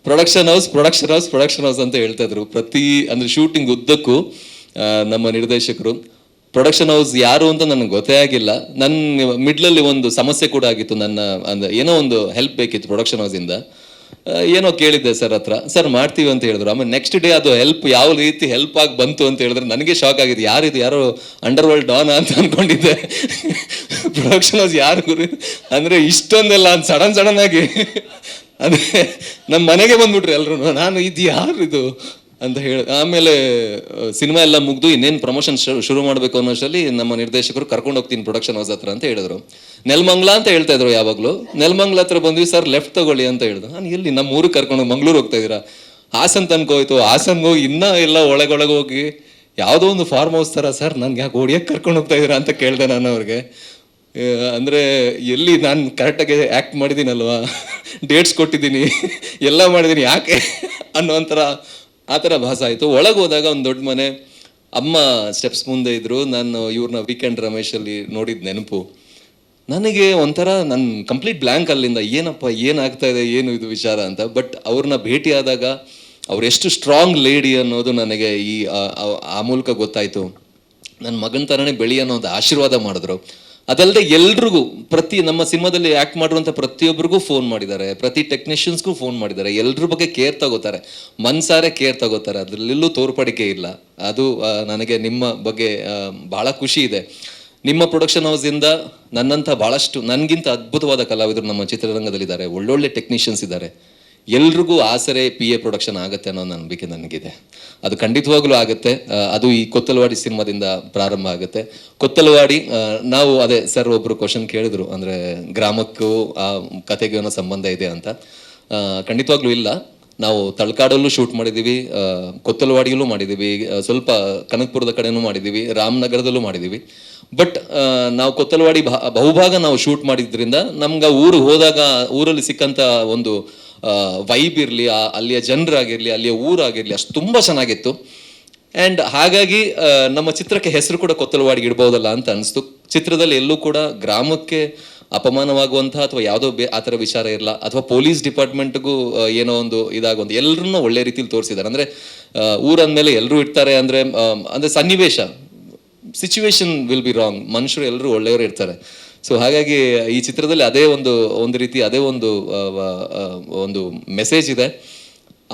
Speaker 11: ಪ್ರೊಡಕ್ಷನ್ ಹೌಸ್ ಅಂತ ಹೇಳ್ತಾ ಇದ್ರು. ಅಂದರೆ ಶೂಟಿಂಗ್ ಉದ್ದಕ್ಕೂ ನಮ್ಮ ನಿರ್ದೇಶಕರು ಪ್ರೊಡಕ್ಷನ್ ಹೌಸ್ ಯಾರು ಅಂತ ನನಗೆ ಗೊತ್ತೇ ಆಗಿಲ್ಲ. ನನ್ನ ಮಿಡ್ಲಲ್ಲಿ ಒಂದು ಸಮಸ್ಯೆ ಕೂಡ ಆಗಿತ್ತು. ಅಂದರೆ ಏನೋ ಒಂದು ಹೆಲ್ಪ್ ಬೇಕಿತ್ತು ಪ್ರೊಡಕ್ಷನ್ ಹೌಸಿಂದ. ಏನೋ ಕೇಳಿದ್ದೆ ಸರ್ ಹತ್ರ, ಸರ್ ಮಾಡ್ತೀವಿ ಅಂತ ಹೇಳಿದ್ರು. ಆಮೇಲೆ ನೆಕ್ಸ್ಟ್ ಡೇ ಅದು ಯಾವ ರೀತಿ ಹೆಲ್ಪ್ ಆಗಿ ಬಂತು ಅಂತ ಹೇಳಿದ್ರೆ ನನಗೆ ಶಾಕ್ ಆಗಿದೆ. ಯಾರೋ ಅಂಡರ್ ವರ್ಲ್ಡ್ ಡಾನ್ ಅಂತ ಅಂದ್ಕೊಂಡಿದ್ದೆ. ಪ್ರೊಡಕ್ಷನ್ ಹೌಸ್ ಯಾರು ಗುರು ಅಂದರೆ ಇಷ್ಟೊಂದೆಲ್ಲ ಅಂತ ಸಡನ್ ಆಗಿ ಅಂದರೆ ನಮ್ಮ ಮನೆಗೆ ಬಂದ್ಬಿಟ್ರು ಎಲ್ಲರೂ. ನಾನು ಇದು ಯಾರು ಇದು ಅಂತ ಹೇಳಿ ಆಮೇಲೆ ಸಿನಿಮಾ ಎಲ್ಲ ಮುಗಿದು ಇನ್ನೇನು ಪ್ರಮೋಷನ್ ಶುರು ಮಾಡಬೇಕು ಅನ್ನೋಷ್ಟರಲ್ಲಿ ನಮ್ಮ ನಿರ್ದೇಶಕರು ಕರ್ಕೊಂಡು ಹೋಗ್ತೀನಿ ಪ್ರೊಡಕ್ಷನ್ ಹೌಸ್ ಹತ್ರ ಅಂತ ಹೇಳಿದ್ರು. ನೆಲಮಂಗ್ಲ ಅಂತ ಹೇಳ್ತಾ ಇದ್ರು ಯಾವಾಗಲೂ. ನೆಲಮಂಗ್ಲ ಹತ್ರ ಬಂದ್ವಿ, ಸರ್ ಲೆಫ್ಟ್ ತಗೊಳ್ಳಿ ಅಂತ ಹೇಳಿದ್ರು. ನಾನು ಎಲ್ಲಿ ನಮ್ಮ ಊರಿಗೆ ಕರ್ಕೊಂಡು ಮಂಗ್ಳೂರು ಹೋಗ್ತಾ ಇದ್ದೀರಾ? ಹಾಸನ್ ತನಕ ಹೋಯ್ತು. ಹಾಸನ್ಗೆ ಹೋಗಿ ಇನ್ನೂ ಎಲ್ಲ ಒಳಗೊಳಗೆ ಹೋಗಿ ಯಾವುದೋ ಒಂದು ಫಾರ್ಮ್ ಹೌಸ್ ಥರ, ಸರ್ ನನಗೆ ಯಾಕೆ ಓಡಿಯಕ್ಕೆ ಕರ್ಕೊಂಡು ಹೋಗ್ತಾ ಇದ್ದೀರಾ ಅಂತ ಕೇಳಿದೆ ನಾನು ಅವ್ರಿಗೆ. ಅಂದರೆ ಎಲ್ಲಿ ನಾನು ಕರೆಕ್ಟಾಗಿ ಆ್ಯಕ್ಟ್ ಮಾಡಿದ್ದೀನಲ್ವಾ, ಡೇಟ್ಸ್ ಕೊಟ್ಟಿದ್ದೀನಿ, ಎಲ್ಲ ಮಾಡಿದ್ದೀನಿ, ಯಾಕೆ ಅನ್ನೋ ಒಂಥರ ಆ ಥರ ಭಾಸ ಆಯಿತು. ಒಳಗೆ ಹೋದಾಗ ಒಂದು ದೊಡ್ಡ ಮನೆ, ಅಮ್ಮ ಸ್ಟೆಪ್ಸ್ ಮುಂದೆ ಇದ್ದರು. ನಾನು ಇವ್ರನ್ನ ವೀಕೆಂಡ್ ರಮೇಶಲ್ಲಿ ನೋಡಿದ ನೆನಪು ನನಗೆ ಒಂಥರ ನನ್ನ ಕಂಪ್ಲೀಟ್ ಬ್ಲ್ಯಾಂಕ್ ಅಲ್ಲಿಂದ. ಏನಪ್ಪ ಏನಾಗ್ತಾ ಇದೆ, ಏನು ಇದು ವಿಚಾರ ಅಂತ. ಬಟ್ ಅವ್ರನ್ನ ಭೇಟಿಯಾದಾಗ ಅವ್ರು ಎಷ್ಟು ಸ್ಟ್ರಾಂಗ್ ಲೇಡಿ ಅನ್ನೋದು ನನಗೆ ಆ ಮೂಲಕ ಗೊತ್ತಾಯಿತು. ನನ್ನ ಮಗನ ಥರನೇ ಬೆಳಿ ಅನ್ನೋ ಒಂದು ಆಶೀರ್ವಾದ ಮಾಡಿದ್ರು. ಅದಲ್ಲದೆ ಎಲ್ರಿಗೂ ನಮ್ಮ ಸಿನಿಮಾದಲ್ಲಿ ಆ್ಯಕ್ಟ್ ಮಾಡಿರುವಂಥ ಪ್ರತಿಯೊಬ್ಬರಿಗೂ ಫೋನ್ ಮಾಡಿದ್ದಾರೆ, ಪ್ರತಿ ಟೆಕ್ನಿಷಿಯನ್ಸ್ಗೂ ಫೋನ್ ಮಾಡಿದ್ದಾರೆ. ಎಲ್ರ ಬಗ್ಗೆ ಕೇರ್ ತಗೋತಾರೆ, ಮನ್ಸಾರೆ ಕೇರ್ ತಗೋತಾರೆ. ಅದರಲ್ಲೆಲ್ಲೂ ತೋರ್ಪಡಿಕೆ ಇಲ್ಲ. ಅದು ನನಗೆ ನಿಮ್ಮ ಬಗ್ಗೆ ಭಾಳ ಖುಷಿ ಇದೆ. ನಿಮ್ಮ ಪ್ರೊಡಕ್ಷನ್ ಹೌಸಿಂದ ನನ್ನಂಥ ಭಾಳಷ್ಟು ನನಗಿಂತ ಅದ್ಭುತವಾದ ಕಲಾವಿದರು ನಮ್ಮ ಚಿತ್ರರಂಗದಲ್ಲಿದ್ದಾರೆ. ಒಳ್ಳೊಳ್ಳೆ ಟೆಕ್ನಿಷಿಯನ್ಸ್ ಇದ್ದಾರೆ. ಎಲ್ರಿಗೂ ಆಸರೆ PA ಪ್ರೊಡಕ್ಷನ್ ಆಗುತ್ತೆ ಅನ್ನೋ ನಂಬಿಕೆ ನನಗಿದೆ. ಅದು ಖಂಡಿತವಾಗ್ಲೂ ಆಗುತ್ತೆ. ಅದು ಈ ಕೊತ್ತಲವಾಡಿ ಸಿನಿಮಾದಿಂದ ಪ್ರಾರಂಭ ಆಗುತ್ತೆ. ಕೊತ್ತಲವಾಡಿ ನಾವು ಅದೇ ಸರ್ ಒಬ್ಬರು ಕ್ವಶನ್ ಕೇಳಿದ್ರು, ಅಂದರೆ ಗ್ರಾಮಕ್ಕೂ ಆ ಕತೆಗೆ ಏನೋ ಸಂಬಂಧ ಇದೆ ಅಂತ. ಖಂಡಿತವಾಗ್ಲೂ ಇಲ್ಲ. ನಾವು ತಳಕಾಡಲ್ಲೂ ಶೂಟ್ ಮಾಡಿದ್ದೀವಿ, ಕೊತ್ತಲವಾಡಿಯಲ್ಲೂ ಮಾಡಿದ್ದೀವಿ, ಸ್ವಲ್ಪ ಕನಕಪುರದ ಕಡೆನೂ ಮಾಡಿದ್ದೀವಿ, ರಾಮನಗರದಲ್ಲೂ ಮಾಡಿದ್ದೀವಿ. ಬಟ್ ನಾವು ಕೊತ್ತಲವಾಡಿ ಬಹುಭಾಗ ನಾವು ಶೂಟ್ ಮಾಡಿದ್ರಿಂದ ನಮ್ಗೆ ಊರಿಗೆ ಹೋದಾಗ ಊರಲ್ಲಿ ಸಿಕ್ಕಂಥ ಒಂದು ವೈಬ್ ಇರಲಿ, ಅಲ್ಲಿಯ ಜನರಾಗಿರಲಿ, ಅಲ್ಲಿಯ ಊರಾಗಿರಲಿ, ಅಷ್ಟು ತುಂಬ ಚೆನ್ನಾಗಿತ್ತು. ಆ್ಯಂಡ್ ಹಾಗಾಗಿ ನಮ್ಮ ಚಿತ್ರಕ್ಕೆ ಹೆಸರು ಕೂಡ ಕೊತ್ತಲವಾಡಿಗೆ ಇಡ್ಬೋದಲ್ಲ ಅಂತ ಅನಿಸ್ತು. ಚಿತ್ರದಲ್ಲಿ ಎಲ್ಲೂ ಕೂಡ ಗ್ರಾಮಕ್ಕೆ ಅಪಮಾನವಾಗುವಂಥ ಅಥವಾ ಯಾವುದೋ ಆ ಥರ ವಿಚಾರ ಇರಲ್ಲ, ಅಥವಾ ಪೊಲೀಸ್ ಡಿಪಾರ್ಟ್ಮೆಂಟ್ಗೂ ಏನೋ ಒಂದು ಇದಾಗುವಂಥ ಎಲ್ಲರನ್ನೂ ಒಳ್ಳೆ ರೀತಿಲಿ ತೋರಿಸಿದ್ದಾರೆ. ಅಂದರೆ ಊರಂದಮೇಲೆ ಎಲ್ಲರೂ ಇರ್ತಾರೆ ಅಂದರೆ ಸನ್ನಿವೇಶ ಸಿಚುವೇಶನ್ ವಿಲ್ ಬಿ ರಾಂಗ್, ಮನುಷ್ಯರು ಎಲ್ಲರೂ ಒಳ್ಳೆಯವರು ಇರ್ತಾರೆ. ಸೊ ಹಾಗಾಗಿ ಈ ಚಿತ್ರದಲ್ಲಿ ಅದೇ ಒಂದು ರೀತಿ ಅದೇ ಒಂದು ಮೆಸೇಜ್ ಇದೆ.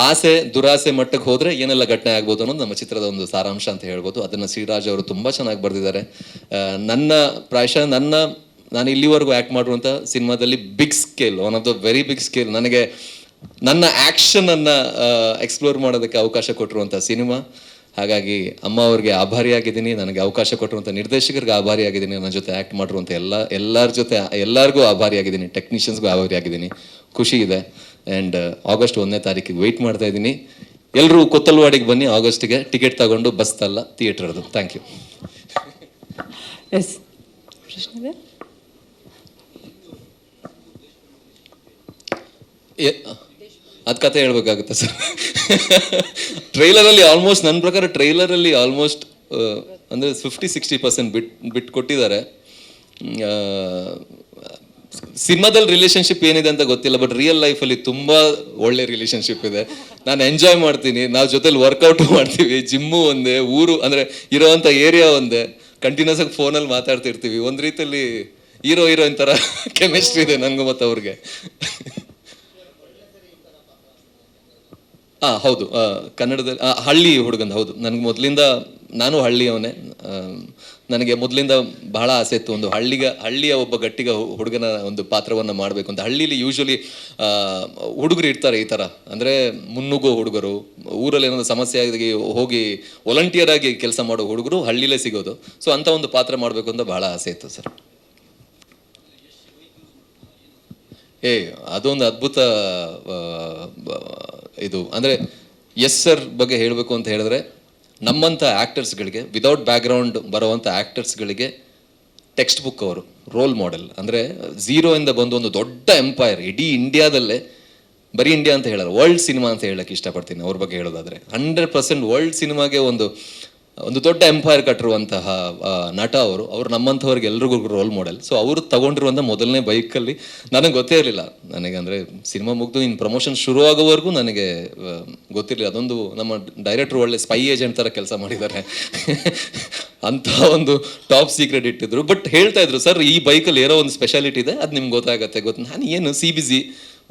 Speaker 11: ಆಸೆ ದುರಾಸೆ ಮಟ್ಟಕ್ಕೆ ಹೋದರೆ ಏನೆಲ್ಲ ಘಟನೆ ಆಗ್ಬೋದು ಅನ್ನೋದು ನಮ್ಮ ಚಿತ್ರದ ಒಂದು ಸಾರಾಂಶ ಅಂತ ಹೇಳ್ಬೋದು. ಅದನ್ನು ಶ್ರೀರಾಜ್ ಅವರು ತುಂಬ ಚೆನ್ನಾಗಿ ಬರೆದಿದ್ದಾರೆ. ಪ್ರಾಯಶಃ ನಾನು ಇಲ್ಲಿವರೆಗೂ ಆ್ಯಕ್ಟ್ ಮಾಡಿರುವಂಥ ಸಿನಿಮಾದಲ್ಲಿ big scale, one of the very big scale, ನನಗೆ ನನ್ನ ಆ್ಯಕ್ಷನನ್ನು ಎಕ್ಸ್ಪ್ಲೋರ್ ಮಾಡೋದಕ್ಕೆ ಅವಕಾಶ ಕೊಟ್ಟಿರುವಂಥ ಸಿನಿಮಾ. ಹಾಗಾಗಿ ಅಮ್ಮ ಅವ್ರಿಗೆ ಆಭಾರಿಯಾಗಿದ್ದೀನಿ, ನನಗೆ ಅವಕಾಶ ಕೊಟ್ಟಿರುವಂಥ ನಿರ್ದೇಶಕರಿಗೆ ಆಭಾರಿಯಾಗಿದ್ದೀನಿ, ನನ್ನ ಜೊತೆ ಆ್ಯಕ್ಟ್ ಮಾಡಿರುವಂಥ ಎಲ್ಲರಿಗೂ ಆಭಾರಿಯಾಗಿದ್ದೀನಿ, ಟೆಕ್ನಿಷಿಯನ್ಸ್ಗೂ ಆಭಾರಿಯಾಗಿದ್ದೀನಿ. ಖುಷಿ ಇದೆ. ಆ್ಯಂಡ್ ಆಗಸ್ಟ್ 1ನೇ ತಾರೀಕಿಗೆ ವೆಯ್ಟ್ ಮಾಡ್ತಾ ಇದ್ದೀನಿ. ಎಲ್ಲರೂ ಕೊತ್ತಲವಾಡಿಗೆ ಬನ್ನಿ ಆಗಸ್ಟಿಗೆ. ಟಿಕೆಟ್ ತಗೊಂಡು ಬಸ್ ತಲ್ಲ ಥಿಯೇಟರ್ದು. Thank you.
Speaker 2: ಎಸ್ ಪ್ರಶ್ನೆ
Speaker 11: ಅದು ಕತೆ ಹೇಳ್ಬೇಕಾಗುತ್ತೆ ಸರ್. ಟ್ರೈಲರಲ್ಲಿ ಆಲ್ಮೋಸ್ಟ್ ನನ್ನ ಪ್ರಕಾರ ಟ್ರೈಲರಲ್ಲಿ ಆಲ್ಮೋಸ್ಟ್ ಅಂದರೆ 50-60% ಬಿಟ್ಟು ಕೊಟ್ಟಿದ್ದಾರೆ. ಸಿನಿಮಾದಲ್ಲಿ ರಿಲೇಷನ್ಶಿಪ್ ಏನಿದೆ ಅಂತ ಗೊತ್ತಿಲ್ಲ, ಬಟ್ ರಿಯಲ್ ಲೈಫಲ್ಲಿ ತುಂಬ ಒಳ್ಳೆ ರಿಲೇಷನ್ಶಿಪ್ ಇದೆ. ನಾನು ಎಂಜಾಯ್ ಮಾಡ್ತೀನಿ, ನಾವು ಜೊತೆಲಿ ವರ್ಕೌಟು ಮಾಡ್ತೀವಿ, ಜಿಮ್ಮು ಒಂದೇ, ಊರು ಅಂದರೆ ಇರೋವಂಥ ಏರಿಯಾ ಒಂದೇ, ಕಂಟಿನ್ಯೂಸ್ ಆಗಿ ಫೋನಲ್ಲಿ ಮಾತಾಡ್ತಿರ್ತೀವಿ. ಒಂದು ರೀತಿಯಲ್ಲಿ ಹೀರೋಯಿನ್ ಥರ ಕೆಮಿಸ್ಟ್ರಿ ಇದೆ ನನಗೂ ಮತ್ತು ಅವ್ರಿಗೆ. ಹೌದು, ಕನ್ನಡದಲ್ಲಿ ಹಳ್ಳಿ ಹುಡುಗಂದು. ಹೌದು, ನನಗೆ ಮೊದಲಿಂದ, ನಾನು ಹಳ್ಳಿಯವನೇ. ನನಗೆ ಮೊದಲಿಂದ ಬಹಳ ಆಸೆ ಇತ್ತು ಒಂದು ಹಳ್ಳಿಯ ಒಬ್ಬ ಗಟ್ಟಿಗ ಹುಡುಗನ ಒಂದು ಪಾತ್ರವನ್ನು ಮಾಡಬೇಕು ಅಂತ. ಹಳ್ಳೀಲಿ ಯೂಶ್ವಲಿ ಹುಡುಗರು ಇರ್ತಾರೆ ಈ ಥರ, ಅಂದರೆ ಮುನ್ನುಗ್ಗೋ ಹುಡುಗರು, ಊರಲ್ಲಿ ಏನಾದರೂ ಸಮಸ್ಯೆ ಆಗಿ ಹೋಗಿ ವಾಲಂಟಿಯರ್ ಆಗಿ ಕೆಲಸ ಮಾಡೋ ಹುಡುಗರು ಹಳ್ಳಿಲೇ ಸಿಗೋದು. ಸೊ ಅಂಥ ಒಂದು ಪಾತ್ರ ಮಾಡಬೇಕು ಅಂತ ಬಹಳ ಆಸೆ ಇತ್ತು ಸರ್. ಅದೊಂದು ಅದ್ಭುತ ಇದು. ಅಂದರೆ ಎಸ್ ಸರ್ ಬಗ್ಗೆ ಹೇಳಬೇಕು ಅಂತ ಹೇಳಿದ್ರೆ, ನಮ್ಮಂಥ ಆ್ಯಕ್ಟರ್ಸ್ಗಳಿಗೆ, ವಿದೌಟ್ ಬ್ಯಾಕ್ಗ್ರೌಂಡ್ ಬರುವಂಥ ಆ್ಯಕ್ಟರ್ಸ್ಗಳಿಗೆ ಟೆಕ್ಸ್ಟ್ ಬುಕ್ ಅವರು, ರೋಲ್ ಮಾಡೆಲ್. ಅಂದರೆ ಝೀರೋಯಿಂದ ಬಂದು ಒಂದು ದೊಡ್ಡ ಎಂಪೈರ್, ಇಡೀ ಇಂಡಿಯಾದಲ್ಲೇ, ಬರೀ ಇಂಡಿಯಾ ಅಂತ ಹೇಳಲ್ಲ, ವರ್ಲ್ಡ್ ಸಿನಿಮಾ ಅಂತ ಹೇಳಕ್ಕೆ ಇಷ್ಟಪಡ್ತೀನಿ ಅವ್ರ ಬಗ್ಗೆ ಹೇಳೋದಾದರೆ. 100% ವರ್ಲ್ಡ್ ಸಿನಿಮಾಗೆ ಒಂದು ದೊಡ್ಡ ಎಂಪೈರ್ ಕಟ್ಟಿರುವಂತಹ ನಟ ಅವರು ನಮ್ಮಂಥವ್ರಿಗೆ ಎಲ್ರಿಗೂ ರೋಲ್ ಮಾಡೆಲ್. ಸೊ ಅವರು ತಗೊಂಡಿರುವಂಥ ಮೊದಲನೇ ಬೈಕಲ್ಲಿ ನನಗೆ ಗೊತ್ತೇ ಇರಲಿಲ್ಲ. ನನಗೆ ಅಂದರೆ ಸಿನಿಮಾ ಮುಗಿದು ಇನ್ನು ಪ್ರಮೋಷನ್ ಶುರು ಆಗೋವರೆಗೂ ನನಗೆ ಗೊತ್ತಿರಲಿಲ್ಲ. ಅದೊಂದು ನಮ್ಮ ಡೈರೆಕ್ಟ್ರು ಒಳ್ಳೆ ಸ್ಪೈ ಏಜೆಂಟ್ ಥರ ಕೆಲಸ ಮಾಡಿದ್ದಾರೆ ಅಂತ ಒಂದು ಟಾಪ್ ಸೀಕ್ರೆಟ್ ಇಟ್ಟಿದ್ರು. ಬಟ್ ಹೇಳ್ತಾ ಇದ್ರು, ಸರ್ ಈ ಬೈಕಲ್ಲಿ ಏನೋ ಒಂದು ಸ್ಪೆಷಾಲಿಟಿ ಇದೆ, ಅದು ನಿಮ್ಗೆ ಗೊತ್ತಾಗುತ್ತೆ. ನಾನು ಏನು CBC,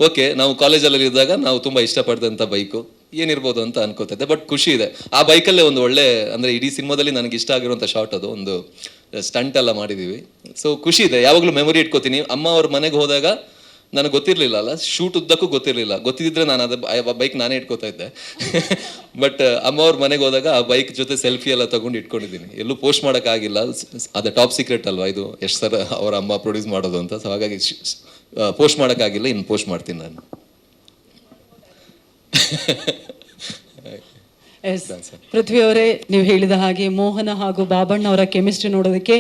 Speaker 11: ಓಕೆ, ನಾವು ಕಾಲೇಜಲ್ಲಿ ಇದ್ದಾಗ ನಾವು ತುಂಬ ಇಷ್ಟಪಡಿದಂಥ ಬೈಕು ಏನಿರ್ಬೋದು ಅಂತ ಅನ್ಕೋತಿದ್ದೆ. ಬಟ್ ಖುಷಿ ಇದೆ, ಆ ಬೈಕಲ್ಲೇ ಒಂದು ಒಳ್ಳೆ, ಅಂದರೆ ಇಡೀ ಸಿನಿಮಾದಲ್ಲಿ ನನಗೆ ಇಷ್ಟ ಆಗಿರುವಂಥ ಶಾರ್ಟ್, ಅದು ಒಂದು ಸ್ಟಂಟ್ ಎಲ್ಲ ಮಾಡಿದ್ದೀವಿ. ಸೊ ಖುಷಿ ಇದೆ, ಯಾವಾಗಲೂ ಮೆಮೊರಿ ಇಟ್ಕೋತೀನಿ. ಅಮ್ಮ ಅವ್ರ ಮನೆಗೆ ಹೋದಾಗ ನನಗೆ ಗೊತ್ತಿರಲಿಲ್ಲ ಅಲ್ಲ, ಶೂಟ್ ಉದ್ದಕ್ಕೂ ಗೊತ್ತಿದ್ದಿದ್ರೆ ನಾನು ಅದು ಬೈಕ್ ನಾನೇ ಇಟ್ಕೋತಾ ಇದ್ದೆ. ಬಟ್ ಅಮ್ಮ ಅವ್ರ ಮನೆಗೆ ಹೋದಾಗ ಆ ಬೈಕ್ ಜೊತೆ ಸೆಲ್ಫಿ ಎಲ್ಲ ತಗೊಂಡು ಇಟ್ಕೊಂಡಿದ್ದೀನಿ. ಎಲ್ಲೂ ಪೋಸ್ಟ್ ಮಾಡೋಕ್ಕಾಗಿಲ್ಲ, ಅದು ಟಾಪ್ ಸೀಕ್ರೆಟ್ ಅಲ್ವಾ ಇದು, ಎಷ್ಟು ಸರ್ ಅವರ ಅಮ್ಮ ಪ್ರೊಡ್ಯೂಸ್ ಮಾಡೋದು ಅಂತ. ಸೊ ಹಾಗಾಗಿ ಪೋಸ್ಟ್ ಮಾಡೋಕ್ಕಾಗಿಲ್ಲ, ಇನ್ನು ಪೋಸ್ಟ್ ಮಾಡ್ತೀನಿ ನಾನು.
Speaker 2: ಪೃಥ್ವಿ ಅವರೇ, ನೀವು ಹೇಳಿದ ಹಾಗೆ ಮೋಹನ ಹಾಗೂ ಬಾಬಣ್ಣ ಅವರ ಕೆಮಿಸ್ಟ್ರಿ ನೋಡೋದಕ್ಕೆ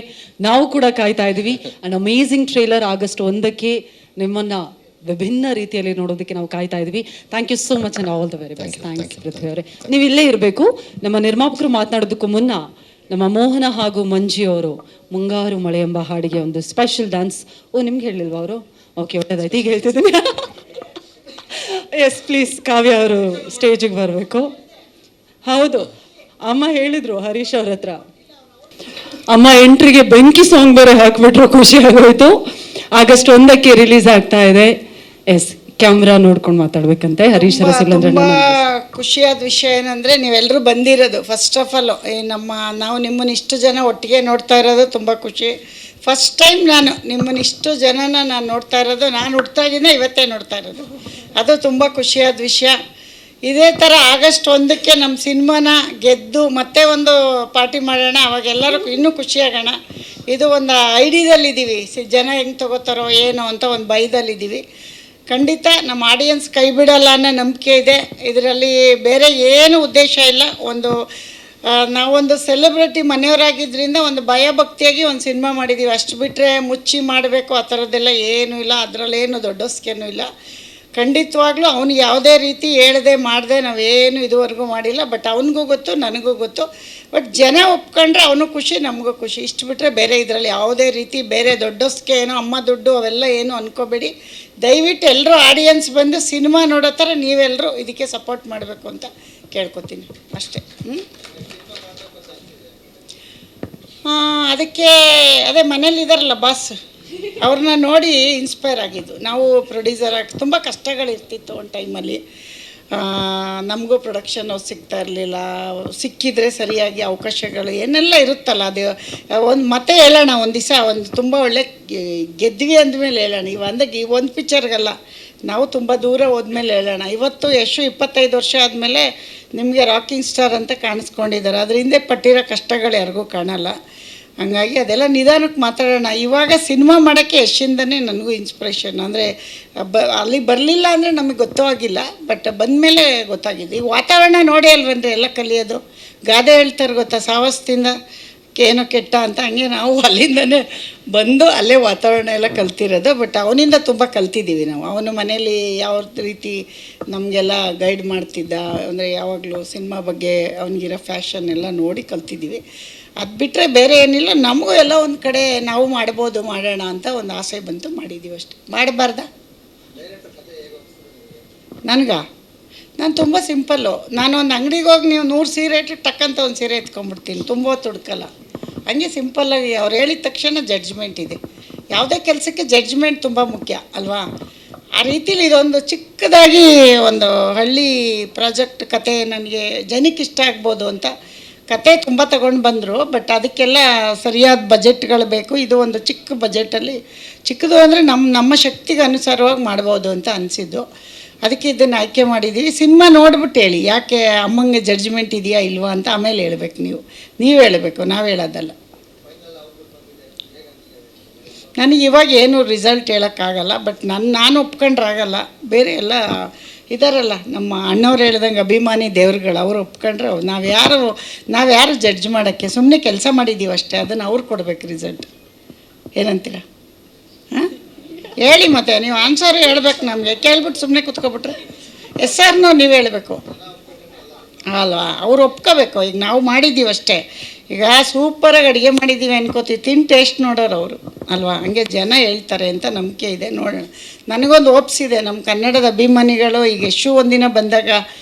Speaker 2: ನಾವು ಕೂಡ ಕಾಯ್ತಾ ಇದ್ದೀವಿ. ಅಂಡ್ ಅಮೇಝಿಂಗ್ ಟ್ರೇಲರ್ ಆಗಸ್ಟ್ 1ಕ್ಕೆ ನಿಮ್ಮನ್ನ ವಿಭಿನ್ನ ರೀತಿಯಲ್ಲಿ ನೋಡೋದಕ್ಕೆ ನಾವು ಕಾಯ್ತಾ ಇದ್ವಿ. Thank you so much and all the very best. Thanks Prithvi ಅವರೇ. ನೀವು ಇಲ್ಲೇ ಇರಬೇಕು. ನಮ್ಮ ನಿರ್ಮಾಪಕರು ಮಾತನಾಡೋದಕ್ಕೂ ಮುನ್ನ ನಮ್ಮ ಮೋಹನ ಹಾಗೂ ಮಂಜಿ ಅವರು ಮುಂಗಾರು ಮಳೆ ಎಂಬ ಹಾಡಿಗೆ ಒಂದು ಸ್ಪೆಷಲ್ ಡ್ಯಾನ್ಸ್. ನಿಮ್ಗೆ ಹೇಳಿಲ್ವಾ ಅವರು? ಓಕೆ, ಒಳ್ಳೆದಾಯ್ತು, ಈಗ ಹೇಳ್ತಿದ್ದೀನಿ. ಎಸ್ ಪ್ಲೀಸ್, ಕಾವ್ಯ ಅವರು ಸ್ಟೇಜಿಗೆ ಬರಬೇಕು. ಹೌದು, ಅಮ್ಮ ಹೇಳಿದ್ರು ಹರೀಶ್ ಅವ್ರ ಹತ್ರ, ಅಮ್ಮ ಎಂಟ್ರಿಗೆ ಬೆಂಕಿ ಸಾಂಗ್ ಬೇರೆ ಹಾಕ್ಬಿಟ್ರು, ಖುಷಿ ಆಗೋಯ್ತು. ಆಗಸ್ಟ್ 1ಕ್ಕೆ ರಿಲೀಸ್ ಆಗ್ತಾ ಇದೆ. ಎಸ್, ಕ್ಯಾಮ್ರಾ ನೋಡ್ಕೊಂಡು ಮಾತಾಡ್ಬೇಕಂತೆ ಹರೀಶ್ ರಸಿಕಂದ್ರ.
Speaker 12: ಖುಷಿಯಾದ ವಿಷಯ ಏನಂದರೆ, ನೀವೆಲ್ಲರೂ ಬಂದಿರೋದು. ಫಸ್ಟ್ ಆಫ್ ಆಲ್ ನಾವು ನಿಮ್ಮನ್ನ ಇಷ್ಟು ಜನ ಒಟ್ಟಿಗೆ ನೋಡ್ತಾ ಇರೋದು ತುಂಬ ಖುಷಿ. ಫಸ್ಟ್ ಟೈಮ್ ನಾನು ನಿಮ್ಮನ್ನ ಇಷ್ಟು ಜನನ ನಾನು ನೋಡ್ತಾ ಇರೋದು, ನಾನು ಹುಟ್ಟಾಗಿಂದ ಇವತ್ತೇ ನೋಡ್ತಾ ಇರೋದು. ಅದು ತುಂಬ ಖುಷಿಯಾದ ವಿಷಯ. ಇದೇ ಥರ ಆಗಸ್ಟ್ 1ಕ್ಕೆ ನಮ್ಮ ಸಿನಿಮಾನ ಗೆದ್ದು ಮತ್ತೆ ಒಂದು ಪಾರ್ಟಿ ಮಾಡೋಣ, ಅವಾಗೆಲ್ಲರೂ ಇನ್ನೂ ಖುಷಿಯಾಗೋಣ. ಇದು ಒಂದು ಐಡಿಯಾದಲ್ಲಿದ್ದೀವಿ, ಜನ ಹೆಂಗೆ ತಗೋತಾರೋ ಏನೋ ಅಂತ ಒಂದು ಭಯದಲ್ಲಿದ್ದೀವಿ. ಖಂಡಿತ ನಮ್ಮ ಆಡಿಯನ್ಸ್ ಕೈ ಬಿಡಲ್ಲ ಅನ್ನೋ ನಂಬಿಕೆ ಇದೆ. ಇದರಲ್ಲಿ ಬೇರೆ ಏನು ಉದ್ದೇಶ ಇಲ್ಲ. ನಾವೊಂದು ಸೆಲೆಬ್ರಿಟಿ ಮನೆಯವರಾಗಿದ್ದರಿಂದ ಒಂದು ಭಯಭಕ್ತಿಯಾಗಿ ಒಂದು ಸಿನಿಮಾ ಮಾಡಿದ್ದೀವಿ, ಅಷ್ಟು ಬಿಟ್ಟರೆ ಮುಚ್ಚಿ ಮಾಡಬೇಕು ಆ ಥರದ್ದೆಲ್ಲ ಏನೂ ಇಲ್ಲ. ಅದರಲ್ಲೇನು ದೊಡ್ಡಸ್ಕೇನೂ ಇಲ್ಲ. ಖಂಡಿತವಾಗ್ಲೂ ಅವನು ಯಾವುದೇ ರೀತಿ ಹೇಳ್ದೆ ಮಾಡಿದೆ ನಾವೇನು ಇದುವರೆಗೂ ಮಾಡಿಲ್ಲ. ಬಟ್ ಅವನಿಗೂ ಗೊತ್ತು, ನನಗೂ ಗೊತ್ತು. ಬಟ್ ಜನ ಒಪ್ಕೊಂಡ್ರೆ ಅವನು ಖುಷಿ, ನಮಗೂ ಖುಷಿ. ಇಷ್ಟು ಬಿಟ್ಟರೆ ಬೇರೆ ಇದರಲ್ಲಿ ಯಾವುದೇ ರೀತಿ ಬೇರೆ ದೊಡ್ಡಸ್ಕೆ ಏನೋ ಅಮ್ಮ ದುಡ್ಡು ಅವೆಲ್ಲ ಏನು ಅಂದ್ಕೋಬೇಡಿ. ದಯವಿಟ್ಟು ಎಲ್ಲರೂ ಆಡಿಯನ್ಸ್ ಬಂದು ಸಿನಿಮಾ ನೋಡೋ ಥರ ನೀವೆಲ್ಲರೂ ಇದಕ್ಕೆ ಸಪೋರ್ಟ್ ಮಾಡಬೇಕು ಅಂತ ಕೇಳ್ಕೊತೀನಿ ಅಷ್ಟೇ. ಅದಕ್ಕೆ ಅದೇ ಮನೇಲಿದ್ದಾರಲ್ಲ ಬಾಸ್, ಅವ್ರನ್ನ ನೋಡಿ ಇನ್ಸ್ಪೈರ್ ಆಗಿದ್ದು. ನಾವು ಪ್ರೊಡ್ಯೂಸರ್ ಆಗಿ ತುಂಬ ಕಷ್ಟಗಳಿರ್ತಿತ್ತು ಒಂದು ಟೈಮಲ್ಲಿ. ನಮಗೂ ಪ್ರೊಡಕ್ಷನ್ ಸಿಗ್ತಾ ಇರಲಿಲ್ಲ. ಸಿಕ್ಕಿದರೆ ಸರಿಯಾಗಿ ಅವಕಾಶಗಳು ಏನೆಲ್ಲ ಇರುತ್ತಲ್ಲ, ಅದು ಮತ್ತೆ ಹೇಳೋಣ ಒಂದು ದಿವಸ. ತುಂಬ ಒಳ್ಳೆ ಗೆದ್ವಿ ಅಂದಮೇಲೆ ಹೇಳೋಣ. ಈ ಒಂದು ಪಿಕ್ಚರ್ಗಲ್ಲ, ನಾವು ತುಂಬ ದೂರ ಹೋದ್ಮೇಲೆ ಹೇಳೋಣ. ಇವತ್ತು 25 ವರ್ಷ ಆದಮೇಲೆ ನಿಮಗೆ ರಾಕಿಂಗ್ ಸ್ಟಾರ್ ಅಂತ ಕಾಣಿಸ್ಕೊಂಡಿದ್ದಾರೆ. ಅದ್ರ ಹಿಂದೆ ಪಟ್ಟಿರೋ ಕಷ್ಟಗಳು ಯಾರಿಗೂ ಕಾಣಲ್ಲ. ಹಂಗಾಗಿ ಅದೆಲ್ಲ ನಿಧಾನಕ್ಕೆ ಮಾತಾಡೋಣ. ಇವಾಗ ಸಿನಿಮಾ ಮಾಡೋಕ್ಕೆ ಯಶಿಂದನೇ ನನಗೂ ಇನ್ಸ್ಪಿರೇಷನ್. ಅಂದರೆ ಅಲ್ಲಿ ಬರಲಿಲ್ಲ ಅಂದರೆ ನಮಗೆ ಗೊತ್ತಾಗಿಲ್ಲ, ಬಟ್ ಬಂದಮೇಲೆ ಗೊತ್ತಾಗಿದೆ. ಈ ವಾತಾವರಣ ನೋಡಿ ಅಲ್ವನ್ರಿ ಎಲ್ಲ ಕಲಿಯೋದು. ಗಾದೆ ಹೇಳ್ತಾರೆ ಗೊತ್ತಾ, ಸಾವಸ್ತಿಂದ ಏನೋ ಕೆಟ್ಟ ಅಂತ. ಹಂಗೆ ನಾವು ಅಲ್ಲಿಂದನೇ ಬಂದು ಅಲ್ಲೇ ವಾತಾವರಣ ಎಲ್ಲ ಕಲ್ತಿರೋದು. ಬಟ್ ಅವನಿಂದ ತುಂಬ ಕಲ್ತಿದ್ದೀವಿ ನಾವು. ಅವನು ಮನೇಲಿ ಯಾವ ರೀತಿ ನಮಗೆಲ್ಲ ಗೈಡ್ ಮಾಡ್ತಿದ್ದ, ಅಂದರೆ ಯಾವಾಗಲೂ ಸಿನಿಮಾ ಬಗ್ಗೆ ಅವನಿಗಿರೋ ಫ್ಯಾಷನ್ ಎಲ್ಲ ನೋಡಿ ಕಲ್ತಿದ್ದೀವಿ. ಅದು ಬಿಟ್ಟರೆ ಬೇರೆ ಏನಿಲ್ಲ. ನಮಗೂ ಎಲ್ಲ ಒಂದು ಕಡೆ ನಾವು ಮಾಡ್ಬೋದು, ಮಾಡೋಣ ಅಂತ ಒಂದು ಆಸೆ ಬಂತು, ಮಾಡಿದ್ದೀವಿ ಅಷ್ಟೇ. ಮಾಡಬಾರ್ದ? ನಾನು ತುಂಬ ಸಿಂಪಲ್ಲು. ನಾನು ಒಂದು ಅಂಗಡಿಗೆ ಹೋಗಿ ನೀವು 100 ಸೀರೆ ಇಟ್ಟು ಟಕ್ಕಂತ ಒಂದು ಸೀರೆ ಎತ್ಕೊಂಡ್ಬಿಡ್ತೀನಿ, ತುಂಬ ಹೊತ್ತು ಹುಡ್ಕಲ್ಲ. ಹಂಗೆ ಸಿಂಪಲ್ಲಾಗಿ ಅವ್ರು ಹೇಳಿದ ತಕ್ಷಣ ಜಡ್ಜ್ಮೆಂಟ್ ಇದೆ. ಯಾವುದೇ ಕೆಲಸಕ್ಕೆ ಜಡ್ಜ್ಮೆಂಟ್ ತುಂಬ ಮುಖ್ಯ ಅಲ್ವಾ? ಆ ರೀತಿಲಿ ಇದೊಂದು ಚಿಕ್ಕದಾಗಿ ಒಂದು ಹಳ್ಳಿ ಪ್ರಾಜೆಕ್ಟ್ ಕತೆ ನನಗೆ ಜನಕ್ಕೆ ಇಷ್ಟ ಆಗ್ಬೋದು ಅಂತ ಕತೆ ತುಂಬ ತಗೊಂಡು ಬಂದರು. ಬಟ್ ಅದಕ್ಕೆಲ್ಲ ಸರಿಯಾದ ಬಜೆಟ್ಗಳು ಬೇಕು. ಇದು ಒಂದು ಚಿಕ್ಕ ಬಜೆಟಲ್ಲಿ, ಚಿಕ್ಕದು ಅಂದರೆ ನಮ್ಮ ಶಕ್ತಿಗೆ ಅನುಸಾರವಾಗಿ ಮಾಡ್ಬೋದು ಅಂತ ಅನಿಸಿದ್ದು. ಅದಕ್ಕೆ ಇದನ್ನು ಆಯ್ಕೆ ಮಾಡಿದ್ದೀವಿ. ಸಿನಿಮಾ ನೋಡ್ಬಿಟ್ಟು ಹೇಳಿ ಯಾಕೆ ಅಮ್ಮಂಗೆ ಜಡ್ಜ್ಮೆಂಟ್ ಇದೆಯಾ ಇಲ್ವಾ ಅಂತ ಆಮೇಲೆ ಹೇಳ್ಬೇಕು. ನೀವು ಹೇಳಬೇಕು, ನಾವು ಹೇಳೋದಲ್ಲ. ನನಗೆ ಇವಾಗ ಏನು ರಿಸಲ್ಟ್ ಹೇಳೋಕ್ಕಾಗಲ್ಲ. ಬಟ್ ನಾನು ಒಪ್ಕೊಂಡ್ರಾಗಲ್ಲ. ಬೇರೆ ಎಲ್ಲ ಇದಾರಲ್ಲ ನಮ್ಮ ಅಣ್ಣವ್ರು ಹೇಳ್ದಂಗೆ ಅಭಿಮಾನಿ ದೇವ್ರುಗಳು, ಅವ್ರು ಒಪ್ಕೊಂಡ್ರೆ ನಾವ್ಯಾರು ಜಡ್ಜ್ ಮಾಡೋಕ್ಕೆ. ಸುಮ್ಮನೆ ಕೆಲಸ ಮಾಡಿದ್ದೀವಿ ಅಷ್ಟೇ, ಅದನ್ನು ಅವ್ರು ಕೊಡ್ಬೇಕು ರಿಸಲ್ಟ್. ಏನಂತೀರ? ಹಾಂ ಹೇಳಿ, ಮತ್ತೆ ನೀವು ಆನ್ಸರ್ ಹೇಳ್ಬೇಕು ನಮಗೆ. ಕೇಳ್ಬಿಟ್ಟು ಸುಮ್ಮನೆ ಕೂತ್ಕೊಬಿಟ್ರೆ ಎಸ್ ಆರ್ ನೋ ನೀವು ಹೇಳಬೇಕು ಅಲ್ವಾ? ಅವ್ರು ಒಪ್ಕೋಬೇಕು. ಈಗ ನಾವು ಮಾಡಿದ್ದೀವಿ ಅಷ್ಟೇ. ಈಗ ಸೂಪರಾಗಿ ಅಡುಗೆ ಮಾಡಿದ್ದೀವಿ ಅನ್ಕೋತೀವಿ, ತಿಂದು ಟೇಸ್ಟ್ ನೋಡೋರು ಅವರು ಅಲ್ವಾ? ಹಂಗೆ ಜನ ಹೇಳ್ತಾರೆ ಅಂತ ನಂಬಿಕೆ ಇದೆ. ನೋಡೋಣ. ನನಗೊಂದು ಓಪ್ಸಿದೆ, ನಮ್ಮ ಕನ್ನಡದ ಅಭಿಮಾನಿಗಳು. ಈಗ ಯಶು ಒಂದಿನ ಬಂದಾಗ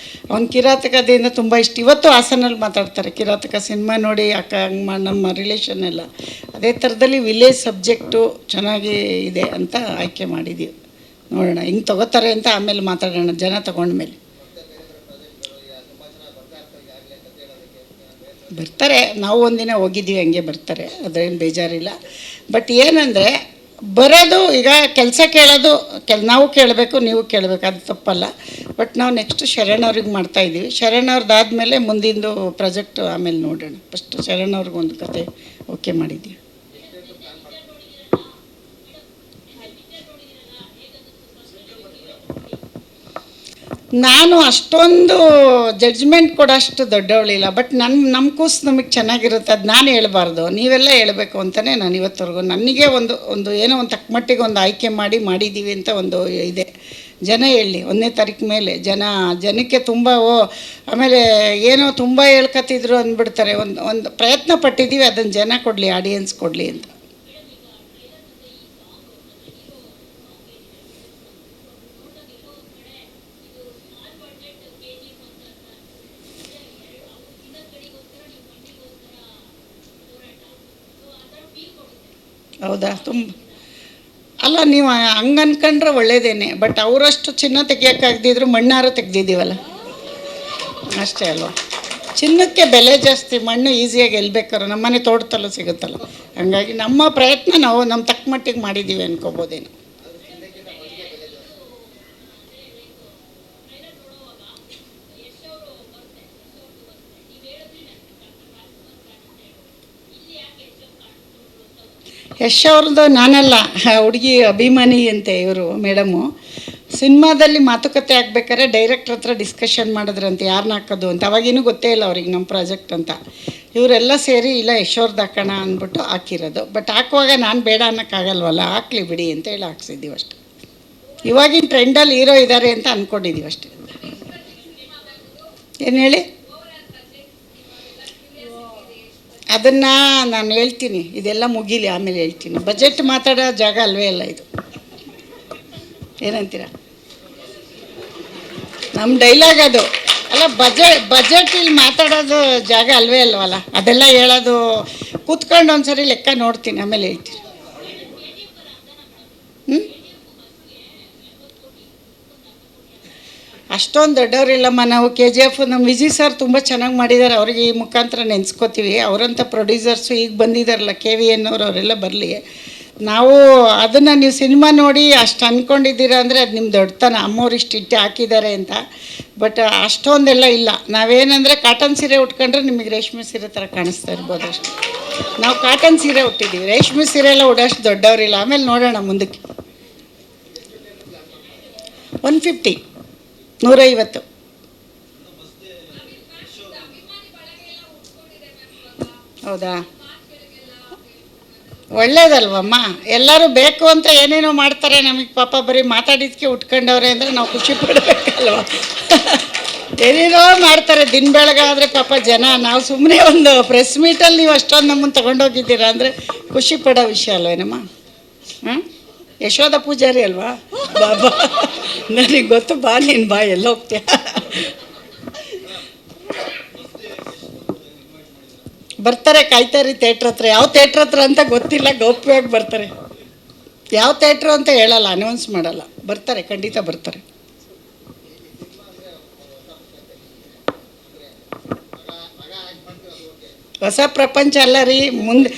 Speaker 12: ಅವ್ನ ಕಿರಾತಕದಿಂದ ತುಂಬ ಇಷ್ಟ. ಇವತ್ತು ಹಾಸನಲ್ಲಿ ಮಾತಾಡ್ತಾರೆ ಕಿರಾತಕ ಸಿನಿಮಾ ನೋಡಿ ಅಕ್ಕ ಹಂಗೆ ನಮ್ಮ ರಿಲೇಷನ್ ಎಲ್ಲ. ಅದೇ ಥರದಲ್ಲಿ ವಿಲೇಜ್ ಸಬ್ಜೆಕ್ಟು ಚೆನ್ನಾಗಿ ಇದೆ ಅಂತ ಆಯ್ಕೆ ಮಾಡಿದ್ದೀವಿ. ನೋಡೋಣ ಹಿಂಗೆ ತೊಗೋತಾರೆ ಅಂತ ಆಮೇಲೆ ಮಾತಾಡೋಣ ಜನ ತೊಗೊಂಡ್ಮೇಲೆ. ಬರ್ತಾರೆ, ನಾವು ಒಂದಿನ ಹೋಗಿದ್ದೀವಿ, ಹಂಗೆ ಬರ್ತಾರೆ, ಅದೇನು ಬೇಜಾರಿಲ್ಲ. ಬಟ್ ಏನಂದರೆ ಬರೋದು ಈಗ ಕೆಲಸ ಕೇಳೋದು ನಾವು ಕೇಳಬೇಕು, ನೀವು ಕೇಳಬೇಕು, ಅದು ತಪ್ಪಲ್ಲ. ಬಟ್ ನಾವು ನೆಕ್ಸ್ಟ್ ಶರಣ್ ಅವ್ರಿಗೆ ಮಾಡ್ತಾಯಿದ್ದೀವಿ. ಶರಣ್ ಅವ್ರದ್ದಾದಮೇಲೆ ಮುಂದಿಂದು ಪ್ರಾಜೆಕ್ಟ್ ಆಮೇಲೆ ನೋಡೋಣ. ಫಸ್ಟ್ ಶರಣ್ ಅವ್ರಿಗೊಂದು ಕತೆ ಓಕೆ ಮಾಡಿದ್ದೀವಿ. ನಾನು ಅಷ್ಟೊಂದು ಜಡ್ಜ್ಮೆಂಟ್ ಕೊಡೋಷ್ಟು ದೊಡ್ಡವಳಿಲ್ಲ. ಬಟ್ ನಮ್ಮ ಕೂಸು ನಮಗೆ ಚೆನ್ನಾಗಿರುತ್ತೆ, ಅದು ನಾನು ಹೇಳ್ಬಾರ್ದು, ನೀವೆಲ್ಲ ಹೇಳಬೇಕು ಅಂತಲೇ ನಾನು ಇವತ್ತವರೆಗೂ ನನಗೆ ಒಂದು ಏನೋ ಒಂದು ತಕ್ಕಮಟ್ಟಿಗೆ ಒಂದು ಆಯ್ಕೆ ಮಾಡಿದ್ದೀವಿ ಅಂತ ಒಂದು ಇದೆ. ಜನ ಹೇಳಿ 1ನೇ ತಾರೀಕು ಮೇಲೆ ಜನಕ್ಕೆ ತುಂಬ ಆಮೇಲೆ ಏನೋ ತುಂಬ ಹೇಳ್ಕೊತಿದ್ರು ಅಂದ್ಬಿಡ್ತಾರೆ. ಒಂದು ಪ್ರಯತ್ನ ಪಟ್ಟಿದ್ದೀವಿ, ಅದನ್ನು ಜನ ಕೊಡಲಿ, ಆಡಿಯನ್ಸ್ ಕೊಡಲಿ ಅಂತ. ಹೌದಾ? ಅಲ್ಲ, ನೀವು ಹಂಗೆ ಅನ್ಕೊಂಡ್ರೆ ಒಳ್ಳೇದೇನೆ. ಬಟ್ ಅವರಷ್ಟು ಚಿನ್ನ ತೆಗಿಯೋಕ್ಕಾಗದಿದ್ರು ಮಣ್ಣಾರು ತೆಗ್ದಿದ್ದೀವಲ್ಲ, ಅಷ್ಟೇ ಅಲ್ವಾ? ಚಿನ್ನಕ್ಕೆ ಬೆಲೆ ಜಾಸ್ತಿ, ಮಣ್ಣು ಈಸಿಯಾಗಿ ಗೆಲ್ಬೇಕಾದ್ರೆ ನಮ್ಮನೆ ತೋಟದಲ್ಲೂ ಸಿಗುತ್ತಲ್ಲ. ಹಾಗಾಗಿ ನಮ್ಮ ಪ್ರಯತ್ನ ನಾವು ನಮ್ಮ ತಕ್ಕ ಮಟ್ಟಿಗೆ ಮಾಡಿದ್ದೀವಿ ಅನ್ಕೋಬೋದೇನು. ಯಶ್ ಅವ್ರದ್ದು ನಾನಲ್ಲ, ಹುಡುಗಿ ಅಭಿಮಾನಿ ಅಂತೆ ಇವರು ಮೇಡಮು. ಸಿನಿಮಾದಲ್ಲಿ ಮಾತುಕತೆ ಆಗ್ಬೇಕಾದ್ರೆ ಡೈರೆಕ್ಟ್ರ್ ಹತ್ರ ಡಿಸ್ಕಷನ್ ಮಾಡಿದ್ರಂತೆ ಯಾರನ್ನ ಹಾಕೋದು ಅಂತ. ಅವಾಗೇನು ಗೊತ್ತೇ ಇಲ್ಲ ಅವ್ರಿಗೆ ನಮ್ಮ ಪ್ರಾಜೆಕ್ಟ್ ಅಂತ. ಇವರೆಲ್ಲ ಸೇರಿ ಇಲ್ಲ ಯಶೋರ್ದು ಹಾಕೋಣ ಅಂದ್ಬಿಟ್ಟು ಹಾಕಿರೋದು. ಬಟ್ ಹಾಕುವಾಗ ನಾನು ಬೇಡ ಅನ್ನೋಕ್ಕಾಗಲ್ವಲ್ಲ, ಹಾಕ್ಲಿ ಬಿಡಿ ಅಂತ ಹೇಳಿ ಹಾಕ್ಸಿದ್ದೀವಿ ಅಷ್ಟೆ. ಇವಾಗಿನ ಟ್ರೆಂಡಲ್ಲಿ ಹೀರೋ ಇದ್ದಾರೆ ಅಂತ ಅಂದ್ಕೊಂಡಿದ್ದೀವಿ ಅಷ್ಟೇ. ಏನು ಹೇಳಿ? ಅದನ್ನು ನಾನು ಹೇಳ್ತೀನಿ, ಇದೆಲ್ಲ ಮುಗೀಲಿ ಆಮೇಲೆ ಹೇಳ್ತೀನಿ. ಬಜೆಟ್ ಮಾತಾಡೋ ಜಾಗ ಅಲ್ವೇ ಅಲ್ಲ ಇದು. ಏನಂತೀರ? ನಮ್ಮ ಡೈಲಾಗ್ ಅದು ಅಲ್ಲ. ಬಜೆಟ್ ಇಲ್ಲಿ ಮಾತಾಡೋದು ಜಾಗ ಅಲ್ವೇ ಅಲ್ವಲ್ಲ. ಅದೆಲ್ಲ ಹೇಳೋದು ಕೂತ್ಕೊಂಡು ಒಂದ್ಸರಿ ಲೆಕ್ಕ ನೋಡ್ತೀನಿ, ಆಮೇಲೆ ಹೇಳ್ತೀನಿ. ಅಷ್ಟೊಂದು ದೊಡ್ಡವರಿಲ್ಲಮ್ಮ ನಾವು. KGF ನಮ್ಮ ವಿಜಯ್ ಸರ್ ತುಂಬ ಚೆನ್ನಾಗಿ ಮಾಡಿದ್ದಾರೆ, ಅವ್ರಿಗೆ ಈ ಮುಖಾಂತರ ನೆನೆಸ್ಕೋತೀವಿ. ಅವರಂಥ ಪ್ರೊಡ್ಯೂಸರ್ಸು ಈಗ ಬಂದಿದ್ದಾರಲ್ಲ KVN ಅವರೆಲ್ಲ ಬರಲಿ. ನಾವು ಅದನ್ನು ನೀವು ಸಿನಿಮಾ ನೋಡಿ ಅಷ್ಟು ಅಂದ್ಕೊಂಡಿದ್ದೀರಾ ಅಂದರೆ ಅದು ನಿಮ್ಮ ದೊಡ್ಡತನ. ಅಮ್ಮವ್ರು ಇಷ್ಟು ಹಾಕಿದ್ದಾರೆ ಅಂತ. ಬಟ್ ಅಷ್ಟೊಂದೆಲ್ಲ ಇಲ್ಲ. ನಾವೇನಂದರೆ ಕಾಟನ್ ಸೀರೆ ಉಟ್ಕೊಂಡ್ರೆ ನಿಮಗೆ ರೇಷ್ಮೆ ಸೀರೆ ಥರ ಕಾಣಿಸ್ತಾ ಇರ್ಬೋದು ಅಷ್ಟೇ. ನಾವು ಕಾಟನ್ ಸೀರೆ ಉಟ್ಟಿದ್ದೀವಿ, ರೇಷ್ಮೆ ಸೀರೆ ಎಲ್ಲ ಉಡೋಷ್ಟು ದೊಡ್ಡವರಿಲ್ಲ. ಆಮೇಲೆ ನೋಡೋಣ ಮುಂದಕ್ಕೆ. 150 150. ಹೌದಾ? ಒಳ್ಳೇದಲ್ವಮ್ಮ? ಎಲ್ಲರೂ ಬೇಕು ಅಂತ ಏನೇನೋ ಮಾಡ್ತಾರೆ. ನಮಗೆ ಪಾಪ ಬರೀ ಮಾತಾಡಿದ್ದಕ್ಕೆ ಉಟ್ಕೊಂಡವ್ರೆ ಅಂದರೆ ನಾವು ಖುಷಿ ಪಡಬೇಕಲ್ವ? ಏನೇನೋ ಮಾಡ್ತಾರೆ ದಿನ ಬೆಳಗಾದರೆ ಪಾಪ ಜನ. ನಾವು ಸುಮ್ಮನೆ ಒಂದು ಪ್ರೆಸ್ ಮೀಟಲ್ಲಿ ನೀವು ಅಷ್ಟೊಂದು ನಮ್ಮನ್ನು ತೊಗೊಂಡೋಗಿದ್ದೀರಾ ಅಂದರೆ ಖುಷಿ ಪಡೋ ವಿಷಯ ಅಲ್ವೇನಮ್ಮ? ಹಾಂ, ಯಶೋಧ ಪೂಜಾರಿ ಅಲ್ವಾ? ಬಾಬಾ ನನಗೆ ಗೊತ್ತು, ಬಾ ನೀನು ಬಾ, ಎಲ್ಲ ಹೋಗ್ತೀಯ. ಬರ್ತಾರೆ, ಕಾಯ್ತಾರಿ ಥಿಯೇಟ್ರ್ ಹತ್ರ. ಯಾವ ಥಿಯೇಟ್ರ್ ಹತ್ರ ಅಂತ ಗೊತ್ತಿಲ್ಲ, ಗೌಪ್ಯವಾಗಿ ಬರ್ತಾರೆ. ಯಾವ ಥಿಯೇಟ್ರು ಅಂತ ಹೇಳಲ್ಲ, ಅನೌನ್ಸ್ ಮಾಡಲ್ಲ. ಬರ್ತಾರೆ, ಖಂಡಿತ ಬರ್ತಾರೆ. ಹೊಸ ಪ್ರಪಂಚ ಅಲ್ಲ ರೀ. ಮುಂದೆ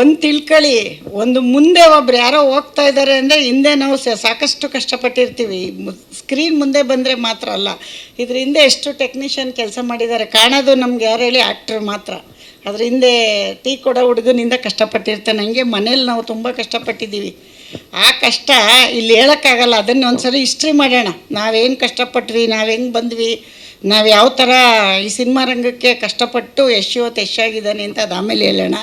Speaker 12: ಒಂದು ತಿಳ್ಕೊಳ್ಳಿ, ಒಂದು ಮುಂದೆ ಒಬ್ರು ಯಾರೋ ಹೋಗ್ತಾ ಇದ್ದಾರೆ ಅಂದರೆ ಹಿಂದೆ ನಾವು ಸಾಕಷ್ಟು ಕಷ್ಟಪಟ್ಟಿರ್ತೀವಿ. ಸ್ಕ್ರೀನ್ ಮುಂದೆ ಬಂದರೆ ಮಾತ್ರ ಅಲ್ಲ, ಇದ್ರ ಹಿಂದೆ ಎಷ್ಟು ಟೆಕ್ನಿಷಿಯನ್ ಕೆಲಸ ಮಾಡಿದ್ದಾರೆ ಕಾಣೋದು ನಮ್ಗೆ ಯಾರು ಹೇಳಿ? ಆ್ಯಕ್ಟ್ರ್ ಮಾತ್ರ. ಅದ್ರ ಹಿಂದೆ ಟೀ ಕೊಡೋ ಹುಡುಗನಿಂದ ಕಷ್ಟಪಟ್ಟಿರ್ತಾನೆ. ಹಂಗೆ ಮನೇಲಿ ನಾವು ತುಂಬ ಕಷ್ಟಪಟ್ಟಿದ್ದೀವಿ. ಆ ಕಷ್ಟ ಇಲ್ಲಿ ಹೇಳೋಕ್ಕಾಗಲ್ಲ. ಅದನ್ನು ಒಂದ್ಸರಿ ಹಿಸ್ಟ್ರಿ ಮಾಡೋಣ. ನಾವೇನು ಕಷ್ಟಪಟ್ವಿ, ನಾವು ಹೆಂಗೆ ಬಂದ್ವಿ, ನಾವು ಯಾವ ಥರ ಈ ಸಿನಿಮಾ ರಂಗಕ್ಕೆ ಕಷ್ಟಪಟ್ಟು ಇವತ್ತು ಯಶಾಗಿದ್ದಾನೆ ಅಂತ ಅದು ಆಮೇಲೆ ಹೇಳೋಣ.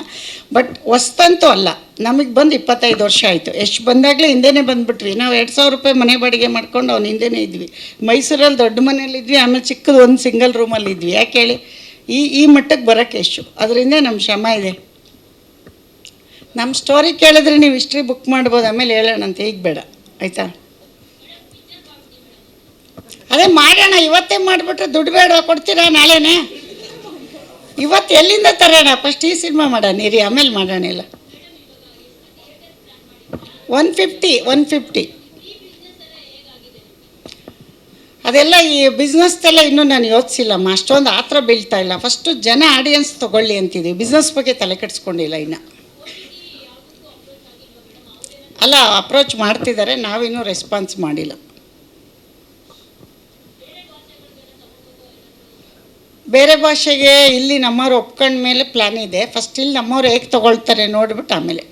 Speaker 12: ಬಟ್ ಹೊಸ್ತಂತೂ ಅಲ್ಲ, ನಮಗೆ ಬಂದು 25 ವರ್ಷ ಆಯಿತು. ಬಂದಾಗಲೇ ಹಿಂದೆನೇ ಬಂದುಬಿಟ್ವಿ. ನಾವು 2000 ರೂಪಾಯಿ ಮನೆ ಬಾಡಿಗೆ ಮಾಡ್ಕೊಂಡು ಅವ್ನು ಹಿಂದೆನೇ ಇದ್ವಿ. ಮೈಸೂರಲ್ಲಿ ದೊಡ್ಡ ಮನೇಲಿದ್ವಿ, ಆಮೇಲೆ ಚಿಕ್ಕದು ಒಂದು ಸಿಂಗಲ್ ರೂಮಲ್ಲಿದ್ವಿ. ಯಾಕೆ ಹೇಳಿ? ಈ ಮಟ್ಟಕ್ಕೆ ಬರೋಕ್ಕೆ ಅದರಿಂದ ನಮ್ಮ ಶ್ರಮ ಇದೆ. ನಮ್ಮ ಸ್ಟೋರಿ ಕೇಳಿದ್ರೆ ನೀವು ಹಿಸ್ಟ್ರಿ ಬುಕ್ ಮಾಡ್ಬೋದು, ಆಮೇಲೆ ಹೇಳೋಣಂತೆ, ಈಗ ಬೇಡ, ಆಯಿತಾ? ಅದೇ ಮಾಡೋಣ, ಇವತ್ತೇ ಮಾಡಿಬಿಟ್ರೆ ದುಡ್ಡು ಬೇಡ, ಕೊಡ್ತೀರಾ ನಾಳೆನೇ? ಇವತ್ತು ಎಲ್ಲಿಂದ ತರೋಣ? ಫಸ್ಟ್ ಈ ಸಿನಿಮಾ ಮಾಡೋಣ ಇರಿ, ಆಮೇಲೆ ಮಾಡೋಣ. ಇಲ್ಲ 150 ಅದೆಲ್ಲ ಈ ಬಿಸ್ನೆಸ್ದೆಲ್ಲ ಇನ್ನೂ ನಾನು ಯೋಚಿಸಿಲ್ಲಮ್ಮ. ಅಷ್ಟೊಂದು ಆ ಥರ ಬೀಳ್ತಾ ಇಲ್ಲ. ಫಸ್ಟು ಜನ ಆಡಿಯನ್ಸ್ ತೊಗೊಳ್ಳಿ ಅಂತಿದ್ದೀವಿ, ಬಿಸ್ನೆಸ್ ಬಗ್ಗೆ ತಲೆ ಕೆಡಿಸ್ಕೊಂಡಿಲ್ಲ ಇನ್ನು. ಅಲ್ಲ, ಅಪ್ರೋಚ್ ಮಾಡ್ತಿದ್ದಾರೆ, ನಾವಿನ್ನೂ ರೆಸ್ಪಾನ್ಸ್ ಮಾಡಿಲ್ಲ. ಬೇರೆ ಭಾಷೆಗೆ ಇಲ್ಲಿ ನಮ್ಮವ್ರು ಒಪ್ಕೊಂಡ ಮೇಲೆ ಪ್ಲ್ಯಾನ್ ಇದೆ. ಫಸ್ಟ್ ಇಲ್ಲಿ ನಮ್ಮವ್ರು ಹೇಗೆ ತೊಗೊಳ್ತಾರೆ ನೋಡಿಬಿಟ್ಟು ಆಮೇಲೆ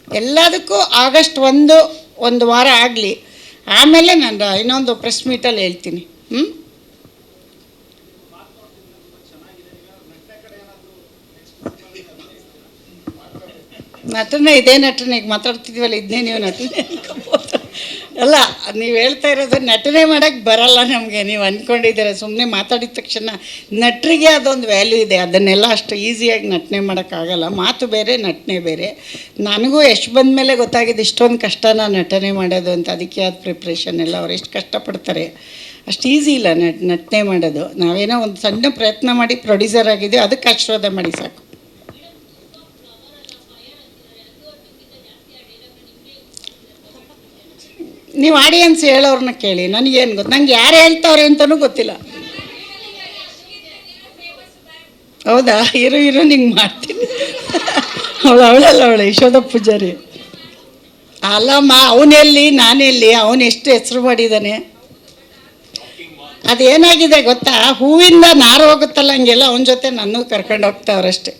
Speaker 12: ಎಲ್ಲದಕ್ಕೂ ಆಗಸ್ಟ್ 1 ವಾರ ಆಗಲಿ, ಆಮೇಲೆ ನಾನು ಇನ್ನೊಂದು ಪ್ರೆಸ್ ಮೀಟಲ್ಲಿ ಹೇಳ್ತೀನಿ. ನಟನೆ ಇದೇ ನಟನೆ, ಈಗ ಮಾತಾಡ್ತಿದ್ವಲ್ಲ ಇದನ್ನೇ ನೀವು ನಟನೆ ಅಲ್ಲ. ನೀವು ಹೇಳ್ತಾ ಇರೋದು ನಟನೆ ಮಾಡೋಕ್ಕೆ ಬರಲ್ಲ ನಮಗೆ, ನೀವು ಅಂದ್ಕೊಂಡಿದ್ದೀರ. ಸುಮ್ಮನೆ ಮಾತಾಡಿದ ತಕ್ಷಣ ನಟರಿಗೆ ಅದೊಂದು ವ್ಯಾಲ್ಯೂ ಇದೆ, ಅದನ್ನೆಲ್ಲ ಅಷ್ಟು ಈಸಿಯಾಗಿ ನಟನೆ ಮಾಡೋಕ್ಕಾಗಲ್ಲ. ಮಾತು ಬೇರೆ, ನಟನೆ ಬೇರೆ. ನನಗೂ ಎಷ್ಟು ಬಂದ ಮೇಲೆ ಗೊತ್ತಾಗಿದೆ ಇಷ್ಟೊಂದು ಕಷ್ಟನ ನಟನೆ ಮಾಡೋದು ಅಂತ. ಅದಕ್ಕೆ ಆದ ಪ್ರಿಪ್ರೇಷನ್ ಎಲ್ಲ ಅವ್ರು ಎಷ್ಟು ಕಷ್ಟಪಡ್ತಾರೆ, ಅಷ್ಟು ಈಸಿ ಇಲ್ಲ ನಟನೆ ಮಾಡೋದು. ನಾವೇನೋ ಒಂದು ಸಣ್ಣ ಪ್ರಯತ್ನ ಮಾಡಿ ಪ್ರೊಡ್ಯೂಸರ್ ಆಗಿದ್ದೀವಿ, ಅದಕ್ಕೆ ಆಶೀರ್ವಾದ ಮಾಡಿ ಸಾಕು. ನೀವು ಆಡಿಯನ್ಸ್ ಹೇಳೋರನ್ನ ಕೇಳಿ, ನನಗೇನು ಗೊತ್ತು? ನಂಗೆ ಯಾರು ಹೇಳ್ತಾವ್ರೆ ಅಂತಲೂ ಗೊತ್ತಿಲ್ಲ. ಹೌದಾ? ಇರು ನಿಂಗೆ ಮಾಡ್ತೀನಿ. ಅವಳಲ್ಲ ಯಶೋಧ ಪೂಜಾರಿ ಅಲ್ಲಮ್ಮ. ಅವನೆಲ್ಲಿ ನಾನೆಲ್ಲಿ? ಅವನು ಎಷ್ಟು ಹೆಸರು ಮಾಡಿದ್ದಾನೆ. ಅದೇನಾಗಿದೆ ಗೊತ್ತಾ? ಹೂವಿಂದ ನಾರು ಹೋಗುತ್ತಲ್ಲ, ಹಂಗೆಲ್ಲ ಅವನ ಜೊತೆ ನನ್ನೂ ಕರ್ಕೊಂಡು ಹೋಗ್ತಾವ್ರಷ್ಟೇ.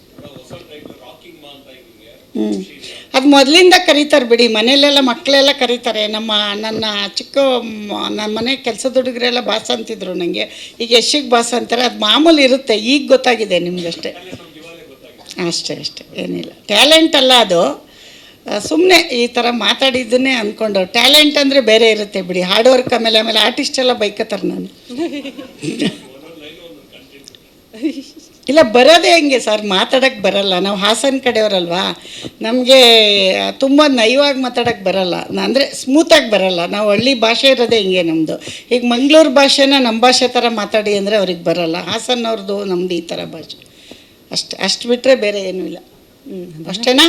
Speaker 12: ಅದು ಮೊದಲಿಂದ ಕರೀತಾರೆ ಬಿಡಿ, ಮನೆಯಲ್ಲೆಲ್ಲ ಮಕ್ಕಳೆಲ್ಲ ಕರೀತಾರೆ. ನನ್ನ ಮನೆ ಕೆಲಸದ ಹುಡುಗರೆಲ್ಲ ಬಾಸ್ ಅಂತಿದ್ರು ನನಗೆ. ಈಗ ಯಶಿಗೆ ಬಾಸ್ ಅಂತಾರೆ, ಅದು ಮಾಮೂಲಿ ಇರುತ್ತೆ. ಈಗ ಗೊತ್ತಾಗಿದೆ ನಿಮಗಷ್ಟೇ. ಅಷ್ಟೇ, ಏನಿಲ್ಲ. ಟ್ಯಾಲೆಂಟ್ ಅಲ್ಲ ಅದು, ಸುಮ್ಮನೆ ಈ ಥರ ಮಾತಾಡಿದ್ದನ್ನೇ ಅಂದ್ಕೊಂಡು. ಟ್ಯಾಲೆಂಟ್ ಅಂದರೆ ಬೇರೆ ಇರುತ್ತೆ ಬಿಡಿ, ಹಾರ್ಡ್ ವರ್ಕ್. ಆಮೇಲೆ ಆರ್ಟಿಸ್ಟ್ ಎಲ್ಲ ಬೈಕತ್ತಾರೆ. ನಾನು ಇಲ್ಲ, ಬರೋದೇ ಹೆಂಗೆ ಸರ್, ಮಾತಾಡೋಕ್ಕೆ ಬರಲ್ಲ. ನಾವು ಹಾಸನ ಕಡೆಯವರಲ್ವಾ, ನಮಗೆ ತುಂಬ ನಯವಾಗಿ ಮಾತಾಡೋಕ್ಕೆ ಬರಲ್ಲ, ಅಂದರೆ ಸ್ಮೂತಾಗಿ ಬರಲ್ಲ. ನಾವು ಹಳ್ಳಿ ಭಾಷೆ ಇರೋದೇ ಹಿಂಗೆ ನಮ್ಮದು. ಈಗ ಮಂಗಳೂರು ಭಾಷೆನ ನಮ್ಮ ಭಾಷೆ ಥರ ಮಾತಾಡಿ ಅಂದರೆ ಅವ್ರಿಗೆ ಬರಲ್ಲ. ಹಾಸನವ್ರದ್ದು ನಮ್ಮದು ಈ ಥರ ಭಾಷೆ ಅಷ್ಟು ಬಿಟ್ಟರೆ ಬೇರೆ ಏನೂ ಇಲ್ಲ. ಅಷ್ಟೇನಾ?